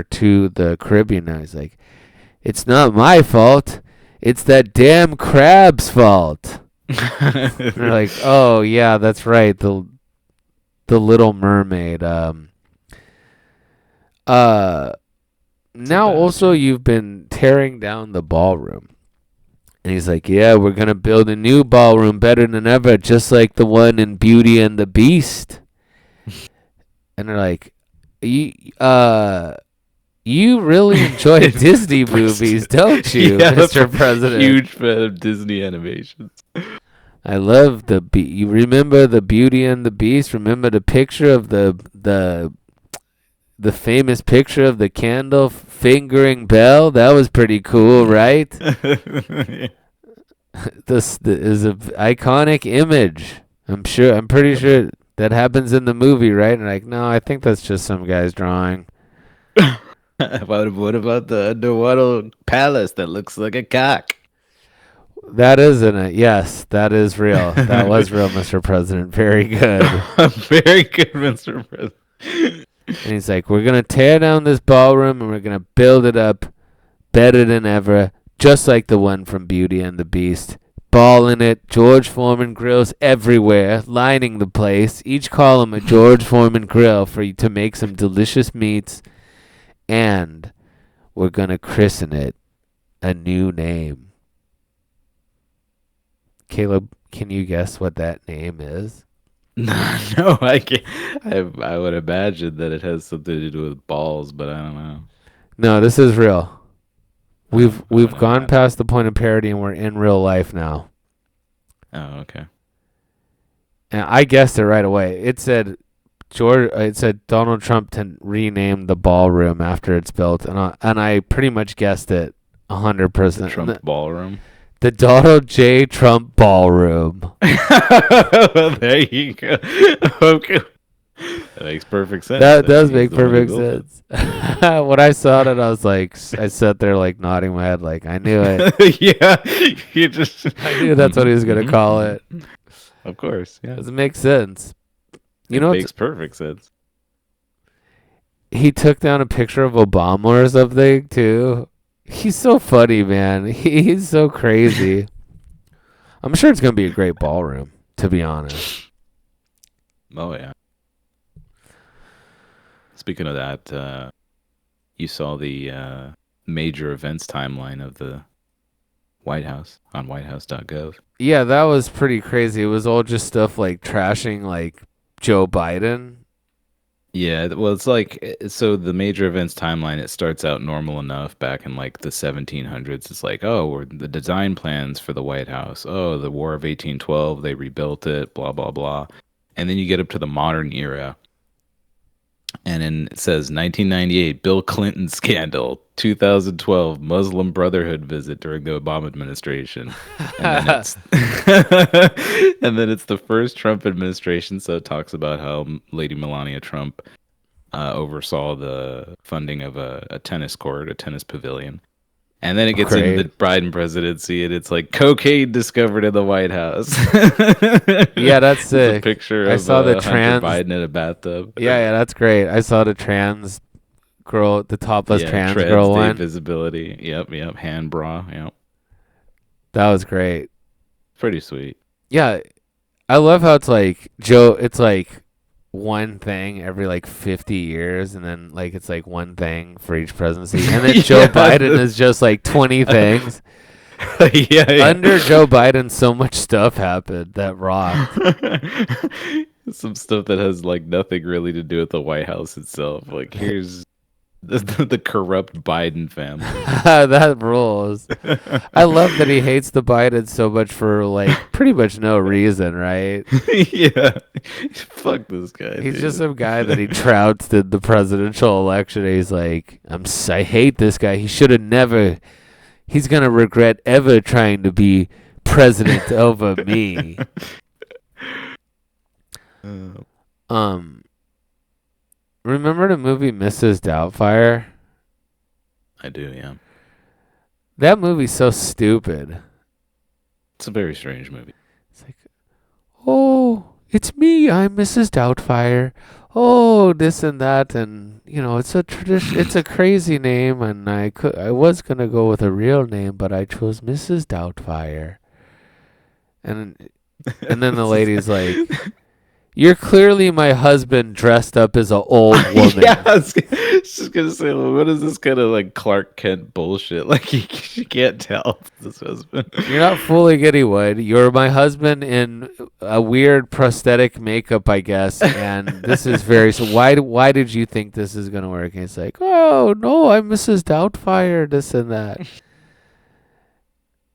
to the Caribbean now. He's like, it's not my fault. It's that damn crab's fault. They're like, oh, yeah, that's right. The Little Mermaid. Now also you've been tearing down the ballroom. And he's like, yeah, we're going to build a new ballroom better than ever, just like the one in Beauty and the Beast. And they're like, you really enjoy Disney movies, don't you, Mr. President? Huge fan of Disney animations. I love you remember the Beauty and the Beast? Remember the picture of the famous picture of the candle fingering Belle? That was pretty cool, right? This is an iconic image. I'm pretty sure that happens in the movie, right? And like, no, I think that's just some guy's drawing. What about the underwater palace that looks like a cock? That isn't it. Yes, that is real. That was real, Mr. President. Very good. Very good, Mr. President. And he's like, we're going to tear down this ballroom and we're going to build it up better than ever, just like the one from Beauty and the Beast. Ball in it, George Foreman grills everywhere, lining the place. Each column a George Foreman grill for you to make some delicious meats. And we're going to christen it a new name. Caleb, can you guess what that name is? No, I can't. I would imagine that it has something to do with balls, but I don't know. No, this is real. We've gone past the point of parody and we're in real life now. Oh, okay. And I guessed it right away. It said Donald Trump to rename the ballroom after it's built, and I pretty much guessed it 100%. The Trump ballroom. The Donald J. Trump Ballroom. There you go. Okay. That makes perfect sense. That does make perfect sense. When I saw it, I was like, I sat there like nodding my head, like I knew it. Yeah, I knew that's what he was gonna call it. Of course, yeah. Does it make sense? It makes perfect sense. He took down a picture of Obama or something too. He's so funny, man. He's so crazy. I'm sure it's going to be a great ballroom, to be honest. Oh, yeah. Speaking of that, you saw the major events timeline of the White House on whitehouse.gov. Yeah, that was pretty crazy. It was all just stuff like trashing like Joe Biden. Yeah, well, it's like, so the major events timeline, it starts out normal enough back in like the 1700s. It's like, oh, the design plans for the White House. Oh, the War of 1812, they rebuilt it, blah, blah, blah. And then you get up to the modern era. And then it says 1998, Bill Clinton scandal. 2012, Muslim Brotherhood visit during the Obama administration. And then it's the first Trump administration. So it talks about how Lady Melania Trump oversaw the funding of a tennis court, a tennis pavilion. And then it gets into the Biden presidency, and it's like cocaine discovered in the White House. Yeah, that's sick. A picture I of saw the Hunter trans Biden in a bathtub. Yeah, that's great. I saw the trans girl, the topless trans girl one. Visibility. Yep. Hand bra. Yep. That was great. Pretty sweet. Yeah, I love how it's like Joe. It's like one thing every like 50 years, and then like it's like one thing for each presidency, and then Joe Biden is just like 20 things. Yeah. Under Joe Biden, so much stuff happened that rocked. Some stuff that has like nothing really to do with the White House itself. Like here's the corrupt Biden family. That rules. I love that he hates the Bidens so much for like pretty much no reason, right? Yeah. Fuck this guy. He's dude. just some guy that he trounced in the presidential election. He's like, I hate this guy. He should have never. He's gonna regret ever trying to be president over me. Remember the movie Mrs.Doubtfire? I do, yeah. That movie's so stupid. It's a very strange movie. It's like, oh, it's me. I'm Mrs. Doubtfire. Oh, this and that, and it's a tradition. It's a crazy name, and I was gonna go with a real name, but I chose Mrs. Doubtfire. And then the lady's like, "You're clearly my husband dressed up as an old woman." Yeah, I was just gonna say, well, what is this kind of like Clark Kent bullshit? Like you can't tell this husband. You're not fooling anyone. You're my husband in a weird prosthetic makeup, I guess. And this is very. So why did you think this is gonna work? And it's like, oh no, I'm Mrs. Doubtfire. This and that.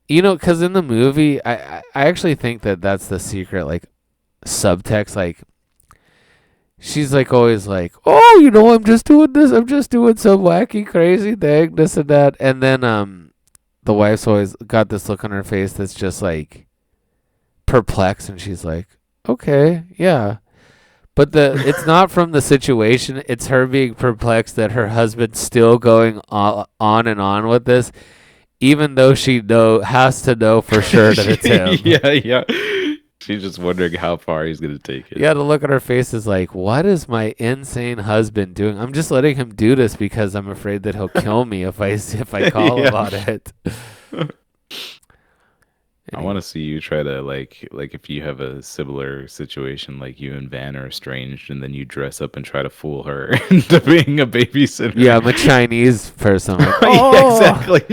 Because in the movie, I actually think that's the secret, like subtext, like. She's like always like, oh, I'm just doing this. I'm just doing some wacky, crazy thing, this and that. And then the wife's always got this look on her face that's just like perplexed, and she's like, okay, yeah. But it's not from the situation. It's her being perplexed that her husband's still going on and on with this, even though she has to know for sure that it's him. Yeah. She's just wondering how far he's going to take it. Yeah, the look on her face is like, what is my insane husband doing? I'm just letting him do this because I'm afraid that he'll kill me if I call about it. I want to see you try to like if you have a similar situation, like you and Van are estranged, and then you dress up and try to fool her into being a babysitter. Yeah, I'm a Chinese person. Like, yeah, exactly.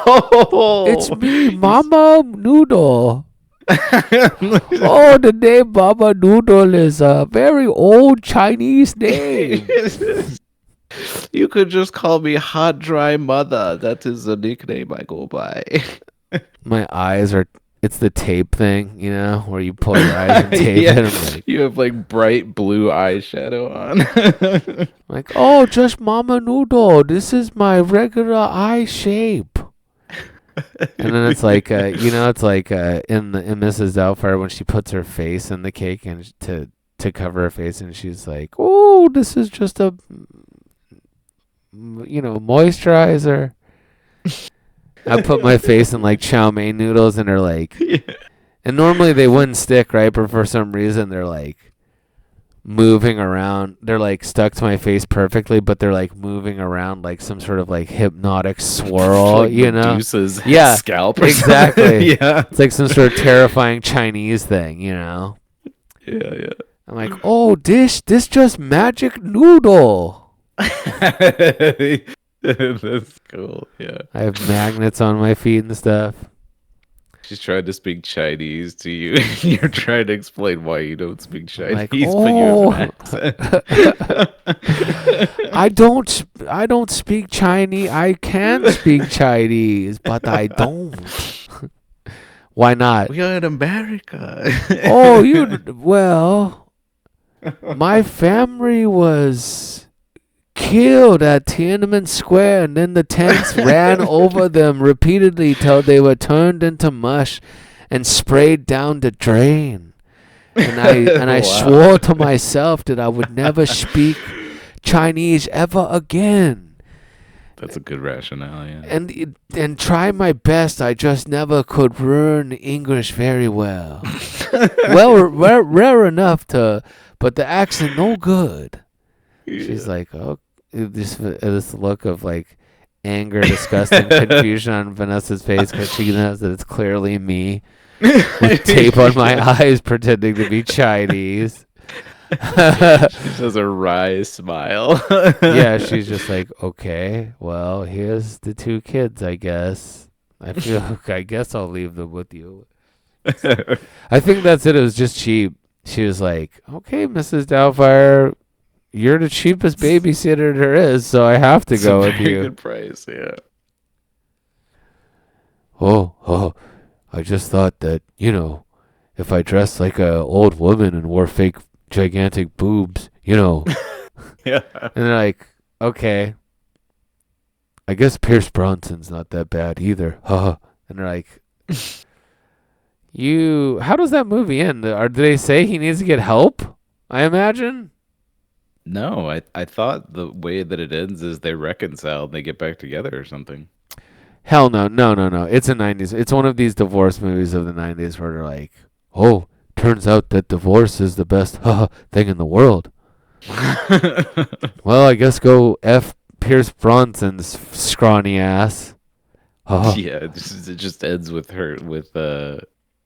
Oh, it's me, Mama Noodle. Oh, the name Mama Noodle is a very old Chinese name. You could just call me Hot Dry Mother. That is the nickname I go by. My eyes are. It's the tape thing, where you pull your eyes and tape it. I'm like, you have like bright blue eyeshadow on. Like, oh, just Mama Noodle. This is my regular eye shape. And then it's like, it's like in Mrs. Doubtfire when she puts her face in the cake and to cover her face, and she's like, oh, this is just a, moisturizer. I put my face in like chow mein noodles, and they're like, and normally they wouldn't stick, right? But for some reason they're like moving around. They're like stuck to my face perfectly, but they're like moving around like some sort of like hypnotic swirl, like Medusa's yeah, scalp or exactly. Yeah, it's like some sort of terrifying Chinese thing, Yeah. I'm like, oh, this just magic noodle. That's cool. Yeah, I have magnets on my feet and stuff. She's trying to speak Chinese to you. You're trying to explain why you don't speak Chinese, like, but you have an accent. I don't speak Chinese. I can speak Chinese, but I don't. Why not? We are in America. Oh, well, my family was killed at Tiananmen Square, and then the tanks ran over them repeatedly till they were turned into mush and sprayed down the drain. And I swore to myself that I would never speak Chinese ever again. That's a good rationale, yeah. And try my best. I just never could learn English very well. Rare enough but the accent no good. Yeah. She's like, oh, this look of like anger, disgust, and confusion on Vanessa's face because she knows that it's clearly me with tape on my eyes pretending to be Chinese. She has a wry smile. Yeah, she's just like, okay, well, here's the two kids, I guess. I guess I'll leave them with you. I think that's it. It was just cheap. She was like, "Okay, Mrs. Doubtfire, you're the cheapest babysitter there is, so I have to It's go a with very you." good price, yeah. Oh, I just thought that, if I dressed like a old woman and wore fake gigantic boobs, Yeah. And they're like, okay, I guess Pierce Bronson's not that bad either. Haha. And they're like, how does that movie end? Or do they say he needs to get help? I imagine. No, I thought the way that it ends is they reconcile and they get back together or something. Hell no, no, no, no. It's a 90s. It's one of these divorce movies of the 90s where they're like, oh, turns out that divorce is the best thing in the world. Well, I guess go F Pierce Bronson's scrawny ass. Yeah, it just ends with her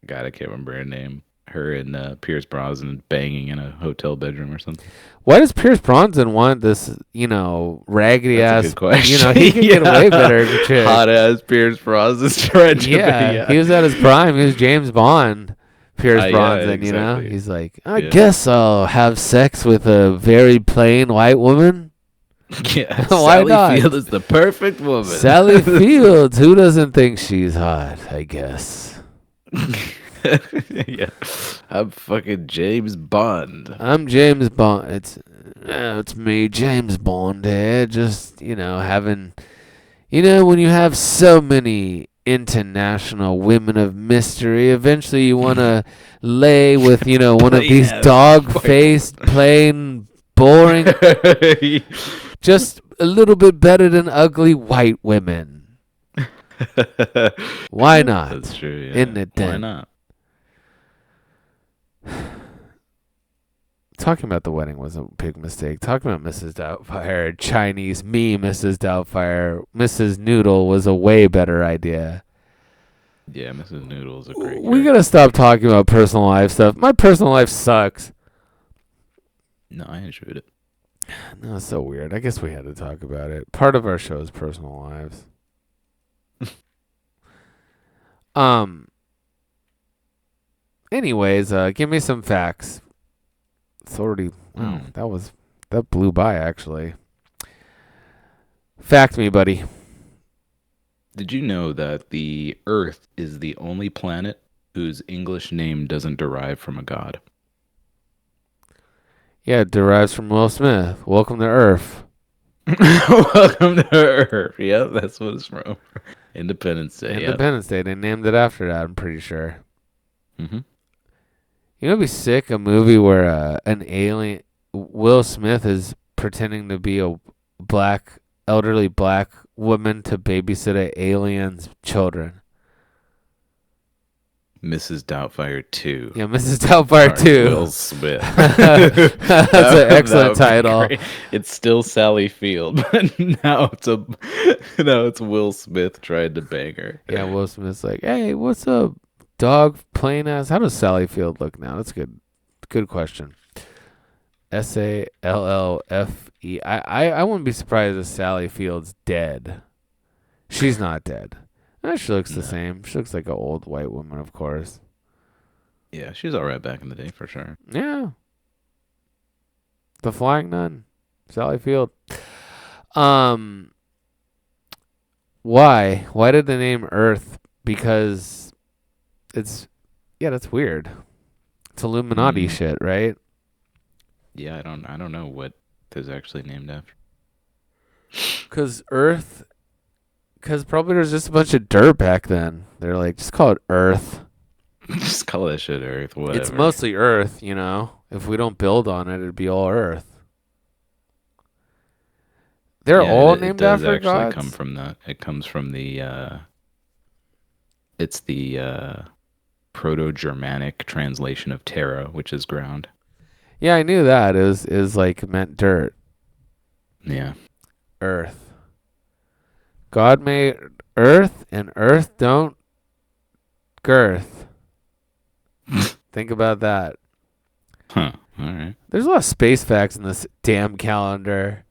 God, I can't remember her name. Her and Pierce Brosnan banging in a hotel bedroom or something. Why does Pierce Bronson want this, raggedy That's ass? a good question. He could get way better chick. Hot ass Pierce Brosnan trying to Yeah, he was at his prime. He was James Bond. Pierce Yeah, Bronson, exactly. He's like, I guess I'll have sex with a very plain white woman. Yeah, Why Sally not? Field is the perfect woman. Sally Fields. Who doesn't think she's hot? I guess. Yeah, I'm fucking James Bond. I'm James Bond. It's me, James Bond here. Just having, when you have so many international women of mystery, eventually you want to lay with one of these dog-faced, plain, boring, just a little bit better than ugly white women. Why not? That's true. Yeah. Isn't it then? Why not? Talking about the wedding was a big mistake. Talking about Mrs. Doubtfire, Chinese me, Mrs. Doubtfire, Mrs. Noodle was a way better idea. Yeah, Mrs. Noodle is a great We gotta stop talking about personal life stuff. My personal life sucks. No, I enjoyed it. No, it's so weird. I guess we had to talk about it. Part of our show is personal lives. Anyways, give me some facts. It's already wow. That blew by actually. Fact me, buddy. Did you know that the Earth is the only planet whose English name doesn't derive from a god? Yeah, it derives from Will Smith. Welcome to Earth. Welcome to Earth. Yep, that's what it's from. Independence Day. Independence Day. They named it after that, I'm pretty sure. Mm-hmm. It'd be sick, a movie where an alien, Will Smith is pretending to be a elderly black woman to babysit an alien's children. Mrs. Doubtfire 2. Yeah, Mrs. Doubtfire 2. Will Smith. That's an excellent title. It's still Sally Field, but now it's Will Smith trying to bang her. Yeah, Will Smith's like, hey, what's up, dog plain ass? How does Sally Field look now? That's good. Good question. SALLFE. I wouldn't be surprised if Sally Field's dead. She's not dead. She looks the same. She looks like an old white woman, of course. Yeah, she's all right back in the day for sure. Yeah. The Flying Nun. Sally Field. Why? Why did they name Earth? Because that's weird. It's Illuminati shit, right? Yeah, I don't know what is actually named after. Because probably there's just a bunch of dirt back then. They're like, just call it Earth. Just call that shit Earth, whatever. It's mostly Earth, If we don't build on it, it'd be all Earth. They're all named after gods? Come from that. It comes from the it's the Proto-Germanic translation of terra, which is ground. Yeah, I knew that. It was like meant dirt. Yeah. Earth. God made Earth, and Earth don't girth. Think about that. Huh. All right. There's a lot of space facts in this damn calendar.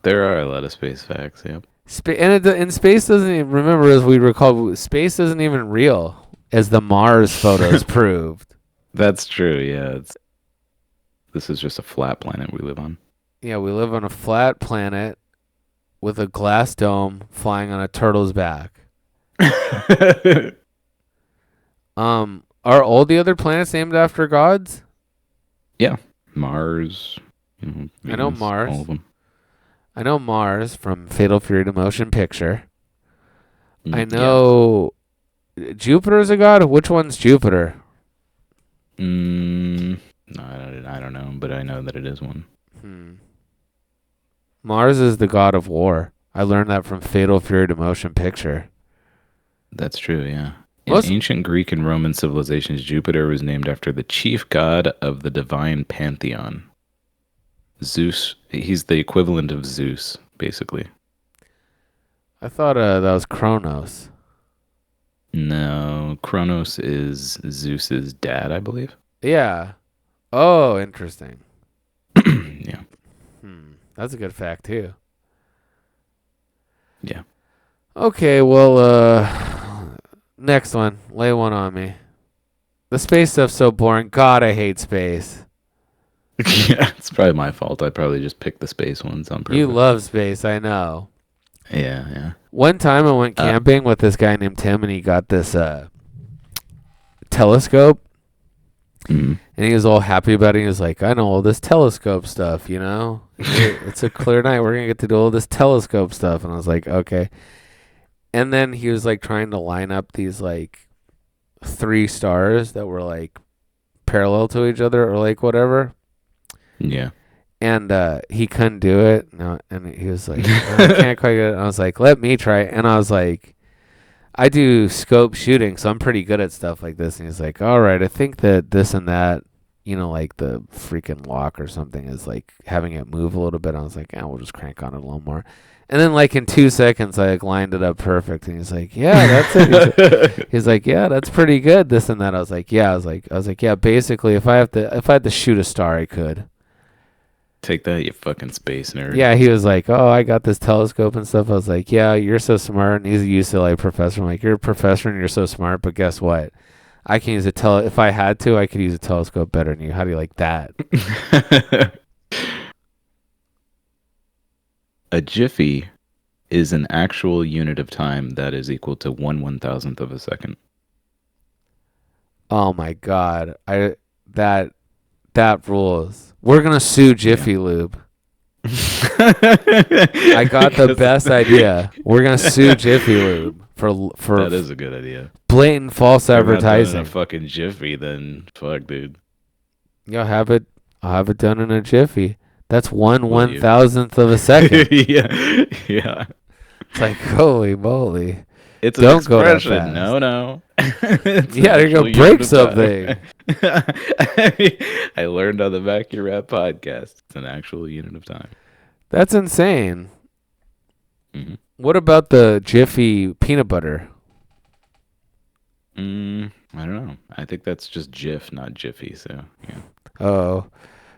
There are a lot of space facts, yep. And space doesn't even, remember, as we recall, space isn't even real, as the Mars photos proved. That's true. Yeah, this is just a flat planet we live on. Yeah, we live on a flat planet with a glass dome flying on a turtle's back. Are all the other planets named after gods? Yeah, Mars. Venus, I know Mars. all of them. I know Mars from Fatal Fury the motion picture. I Yeah. know Jupiter's a god. Which one's Jupiter? No, I don't know, but I know that it is one. Mars is the god of war. I learned that from Fatal Fury the motion picture. That's true, yeah. In ancient Greek and Roman civilizations, Jupiter was named after the chief god of the divine pantheon. Zeus, he's the equivalent of Zeus, basically. I thought that was Kronos. No, Kronos is Zeus's dad, I believe. Yeah. Oh, interesting. Yeah. That's a good fact, too. Yeah. Okay, well, next one. Lay one on me. The space stuff's so boring. God, I hate space. Yeah, it's probably my fault. I probably just picked the space ones on purpose. You love space, I know. Yeah. One time I went camping with this guy named Tim, and he got this telescope. And he was all happy about it. He was like, I know all this telescope stuff, you know? It's a clear night. We're going to get to do all this telescope stuff. And I was like, okay. And then he was like trying to line up these like 3 stars that were like parallel to each other or like whatever. Yeah. And he couldn't do it. No, and he was like, I can't quite get it. And I was like, let me try it. And I was like, I do scope shooting, so I'm pretty good at stuff like this. And he's like, all right, I think that this and that, you know, like the freaking lock or something is like having it move a little bit. I was like, we'll just crank on it a little more. And then like in 2 seconds, I like lined it up perfect. And he's like, yeah, that's it. He's like, yeah, that's pretty good. This and that. I was like, yeah, basically if I had to shoot a star, I could. Take that, you fucking space nerd. Yeah, he was like, oh, I got this telescope and stuff. I was like, yeah, you're so smart. And he's a UCLA professor. I'm like, you're a professor and you're so smart, but guess what? I can use if I had to, I could use a telescope better than you. How do you like that? A jiffy is an actual unit of time that is equal to 1/1000th of a second. Oh my God. That rules. We're going to sue Jiffy Lube. I got the best idea. We're going to sue Jiffy Lube for That is a good idea. Blatant false advertising. A fucking jiffy, then fuck, dude. I'll have it done in a jiffy. That's 1/1000th of a second. Yeah. It's like, holy moly. It's an Don't go that expression. fast. No. Yeah, they're going to break something. I learned on the Vacuum Rap podcast. It's an actual unit of time. That's insane. Mm-hmm. What about the Jiffy peanut butter? I don't know. I think that's just Jif, not Jiffy. So, yeah. Oh,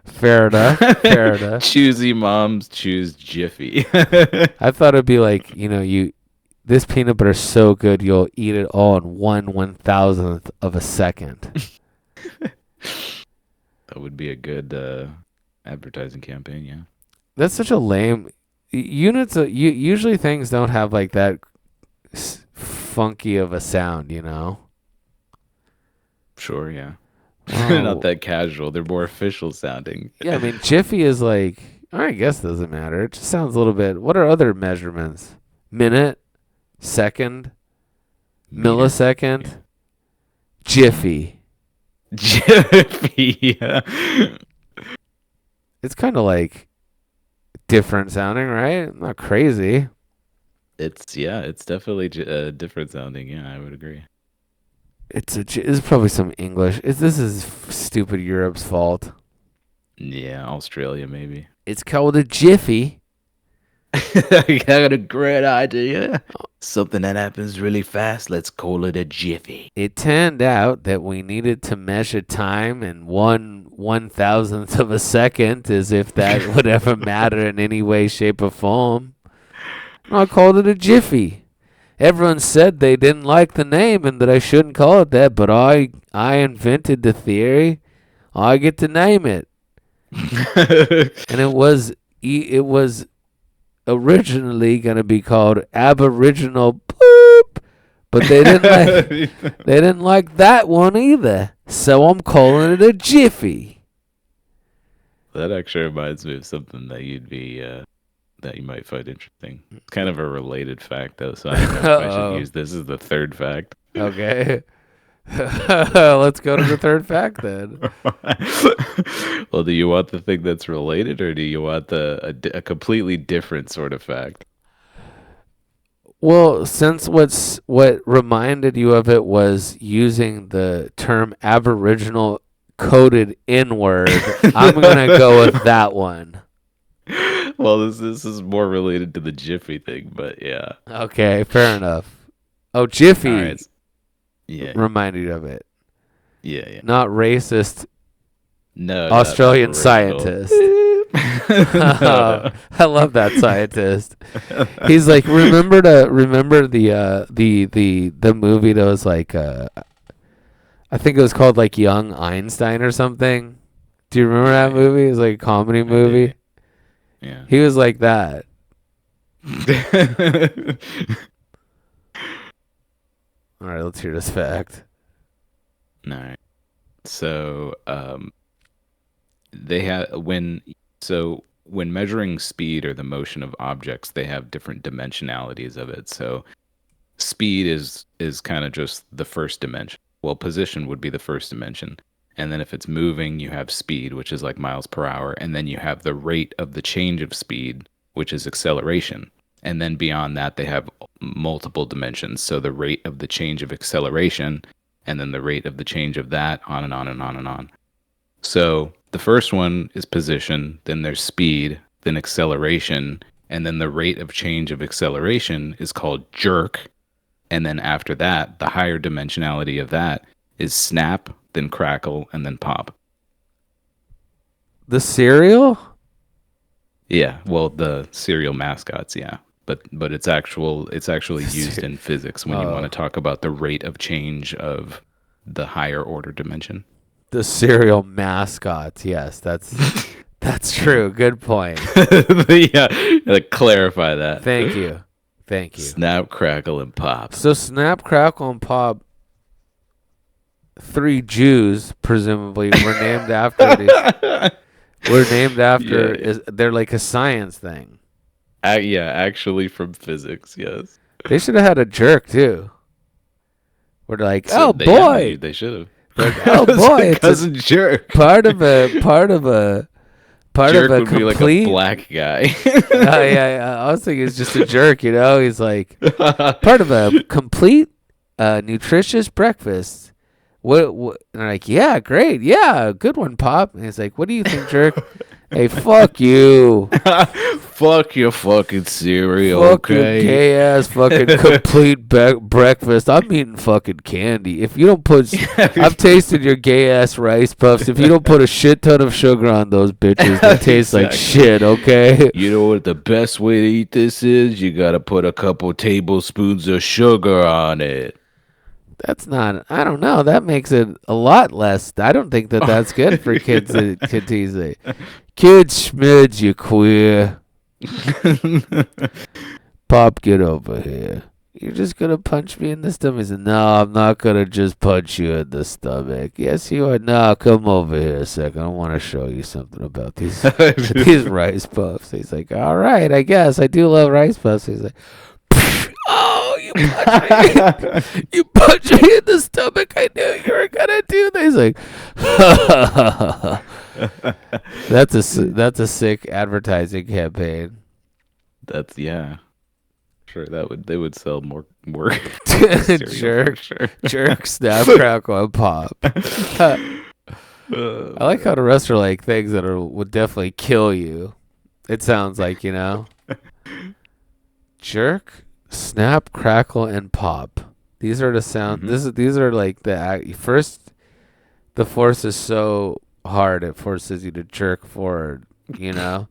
fair enough. Fair enough. Choosy moms choose Jiffy. I thought it'd be like, this peanut butter is so good you'll eat it all in 1/1000th of a second. That would be a good advertising campaign, yeah. That's such a lame units. Usually things don't have like that funky of a sound, you know. Sure, yeah. Oh. Not that casual. They're more official sounding. Yeah, I mean, Jiffy is like, I guess it doesn't matter. It just sounds a little bit. What are other measurements? Minute, second, millisecond, yeah. Jiffy. Jiffy, yeah. It's kind of like different sounding, right? Not crazy. It's definitely different sounding. Yeah, I would agree. It's probably some English. This is stupid Europe's fault. Yeah, Australia maybe. It's called a jiffy. I got a great idea. Something that happens really fast. Let's call it a jiffy. It turned out that we needed to measure time in 1/1000th of a second, as if that would ever matter in any way, shape, or form. I called it a Jiffy. Everyone said they didn't like the name and that I shouldn't call it that, but I invented the theory. I get to name it. And it was originally gonna be called Aboriginal Poop, but they didn't like that one either. So I'm calling it a Jiffy. That actually reminds me of something that that you might find interesting. It's kind of a related fact, though, so I don't know if I should use this as the third fact. Okay. Let's go to the third fact then. Well, do you want the thing that's related, or do you want a completely different sort of fact? Well, since what reminded you of it was using the term Aboriginal coded N-word, I'm gonna go with that one. Well, this is more related to the Jiffy thing, but yeah. Okay, fair enough. Oh, Jiffy Right. Yeah. reminded you of it. Yeah. Not racist No, Australian scientist. No. I love that scientist. He's like, remember the movie that was like I think it was called like Young Einstein or something. Do you remember that movie? It was like a comedy movie. Yeah. He was like that. All right, let's hear this fact. All right. So, they have when measuring speed or the motion of objects, they have different dimensionalities of it. So, speed is kind of just the first dimension. Well, position would be the first dimension. And then if it's moving, you have speed, which is like miles per hour, and then you have the rate of the change of speed, which is acceleration. And then beyond that, they have multiple dimensions. So the rate of the change of acceleration, and then the rate of the change of that, on and on and on and on. So the first one is position, then there's speed, then acceleration, and then the rate of change of acceleration is called jerk. And then after that, the higher dimensionality of that is snap, then crackle, and then pop. The cereal? Yeah, well, the cereal mascots, yeah. But it's actually used in physics when you want to talk about the rate of change of the higher order dimension. The cereal mascots. Yes, that's true. Good point. Yeah, like clarify that. Thank you. Snap, crackle, and pop. So snap, crackle, and pop. 3 Jews presumably were named after these. Were named after. Yeah. They're like a science thing. Yeah, actually from physics. Yes. They should have had a jerk too. Where they're like, So oh boy, they should have. like, oh boy, it's cousin jerk. part of a Jerk would complete. be like a black guy. Yeah. I was thinking it's just a jerk. You know, he's like part of a complete, nutritious breakfast. What? And they're like, yeah, great, yeah, good one, Pop. And he's like, what do you think, jerk? Hey, fuck you. Fuck your fucking cereal. Fuck your gay ass fucking complete breakfast. I'm eating fucking candy. If you don't put, I've tasted your gay ass Rice Puffs. If you don't put a shit ton of sugar on those bitches, they taste like shit. Okay. You know what the best way to eat this is? You gotta put a couple tablespoons of sugar on it. That's not. I don't know. That makes it a lot less. I don't think that that's good for kids to tease it. Kid schmids, you queer. Pop, get over here. You're just gonna punch me in the stomach? He said, no, I'm not gonna just punch you in the stomach. Yes, you are. No, come over here a second. I want to show you something about these these Rice Puffs. He's like, all right, I guess I do love Rice Puffs. He's like, oh, you punched me. You punched me in the stomach. I knew you were gonna do this. He's like, that's a sick advertising campaign. That's sure they would sell more Jerk, sure. Jerk, snap, crackle, and pop. I like how the rest are like things that would definitely kill you. It sounds like, you know. Jerk, snap, crackle, and pop. These are the sound. Mm-hmm. These are like first. The force is so hard it forces you to jerk forward, you know,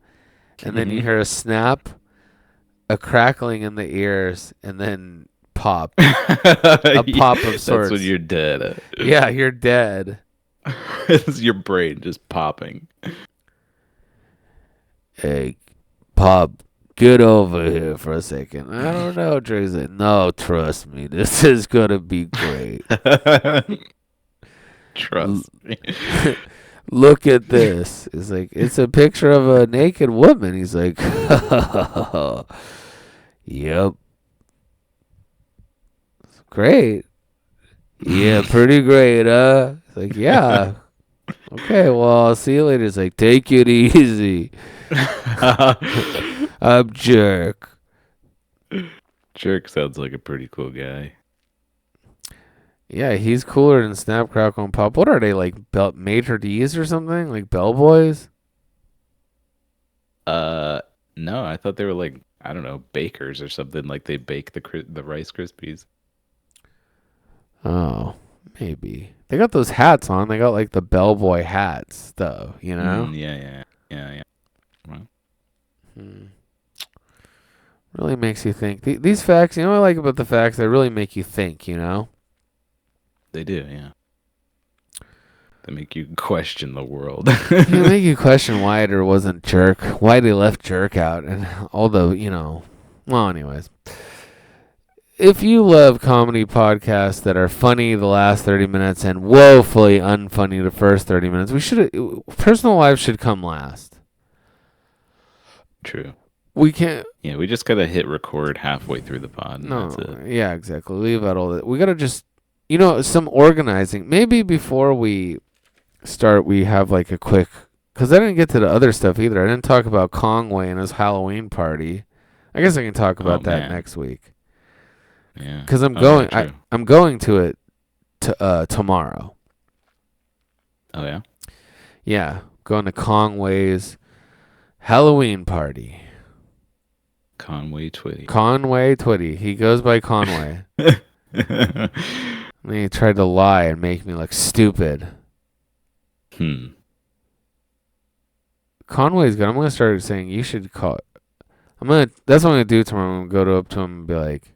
and then you hear a snap. a crackling in the ears, and then pop. A pop of sorts. That's when you're dead. Yeah, you're dead. It's your brain just popping. Hey, Pop, get over here for a second. I don't know, Dre's like, no, trust me. This is going to be great. Trust me. Look at this. It's like, it's a picture of a naked woman. He's like, yep. Great. Yeah, pretty great, huh? It's like, yeah. Okay, well, I'll see you later. It's like, take it easy. I'm Jerk. Jerk sounds like a pretty cool guy. Yeah, he's cooler than Snap, Crackle, and Pop. What are they, like Major D's or something? Like bellboys? No, I thought they were like, I don't know, bakers or something. Like they bake the Rice Krispies. Oh, maybe. They got those hats on. They got like the bellboy hats, though, you know? Yeah. Well. Really makes you think. These facts, you know what I like about the facts? They really make you think, you know? They do, yeah. They make you question the world. They make you question why there wasn't Jerk, why they left Jerk out, and all the, you know. Well, anyways. If you love comedy podcasts that are funny the last 30 minutes and woefully unfunny the first 30 minutes, personal life should come last. True. We can't. Yeah, we just gotta hit record halfway through the pod. No. That's it. Yeah, exactly. Leave out all that. We gotta just, you know, some organizing. Maybe before we start, we have like a quick. Because I didn't get to the other stuff either. I didn't talk about Conway and his Halloween party. I guess I can talk about that next week. Yeah. Because I'm going. I'm going to it tomorrow. Oh yeah. Yeah, going to Conway's Halloween party. Conway Twitty. Conway Twitty. He goes by Conway. And he tried to lie and make me look stupid. Conway's good. I'm gonna start saying you should call. That's what I'm gonna do tomorrow. I'm gonna go up to him and be like,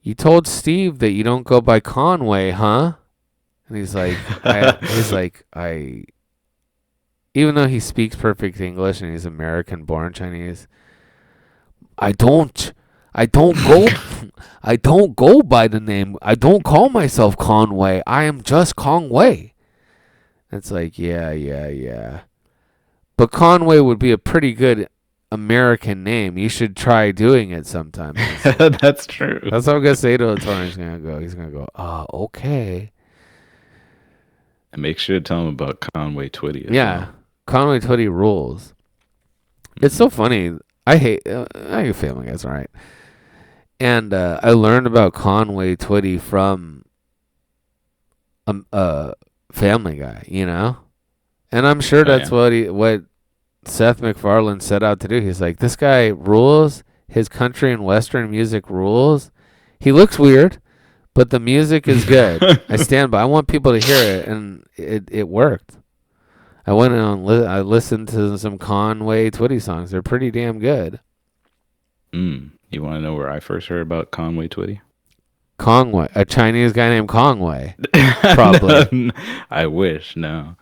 "You told Steve that you don't go by Conway, huh?" And he's like, even though he speaks perfect English and he's American-born Chinese, I don't go by the name. I don't call myself Conway. I am just Conway. It's like, yeah. But Conway would be a pretty good American name. You should try doing it sometime. That's true. That's what I'm gonna say to him. He's gonna go, okay. And make sure to tell him about Conway Twitty. Yeah, Conway Twitty rules. It's so funny. I hate Family Guy's all right. And I learned about Conway Twitty from Family Guy, you know? And I'm sure that's what Seth MacFarlane set out to do. He's like, this guy rules. His country and Western music rules. He looks weird, but the music is good. I stand by. I want people to hear it, and it worked. I went and I listened to some Conway Twitty songs. They're pretty damn good. You want to know where I first heard about Conway Twitty? Conway, a Chinese guy named Conway. Probably. I wish. No,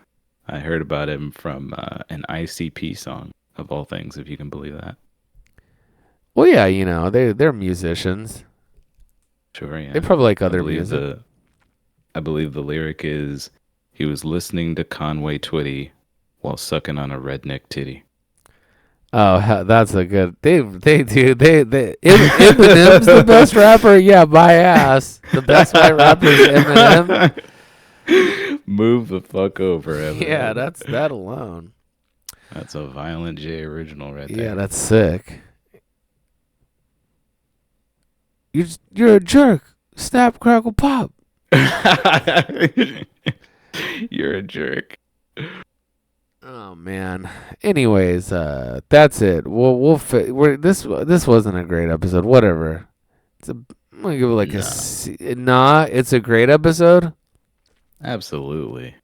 I heard about him from an ICP song of all things, if you can believe that. Well, yeah, you know they're musicians. Sure, yeah. They probably like other music. I believe the lyric is, he was listening to Conway Twitty while sucking on a redneck titty. Oh, that's a good. Eminem's the best rapper. Yeah, my ass. The best white rapper is Eminem. Move the fuck over, Eminem. Yeah, that's that alone. That's a Violent J original right there. Yeah, that's sick. You're a jerk. Snap, crackle, pop. You're a jerk. Oh man. Anyways, that's it. This wasn't a great episode. Whatever. I'm gonna give it like a C. Nah, it's a great episode. Absolutely.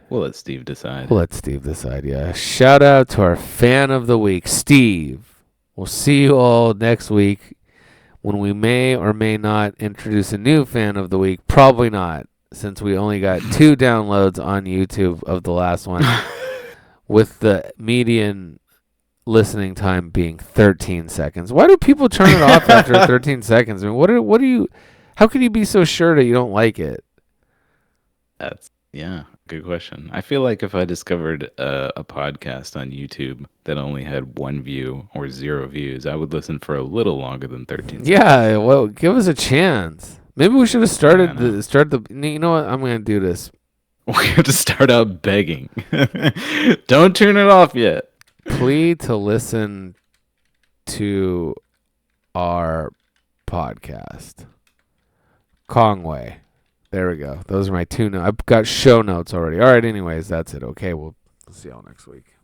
We'll let Steve decide. We'll let Steve decide, yeah. Shout out to our fan of the week, Steve. We'll see you all next week when we may or may not introduce a new fan of the week. Probably not, since we only got 2 downloads on YouTube of the last one, with the median listening time being 13 seconds. Why do people turn it off after 13 seconds? I mean, what do you, how can you be so sure that you don't like it? Yeah, good question. I feel like if I discovered a podcast on YouTube that only had 1 view or 0 views, I would listen for a little longer than 13 seconds. Yeah, well, give us a chance. Maybe we should have Yeah, start the. You know what? I'm gonna do this. we have to start out begging. Don't turn it off yet. Plea to listen to our podcast. Conway. There we go. Those are my 2 notes. I've got show notes already. All right. Anyways, that's it. Okay. We'll see y'all next week.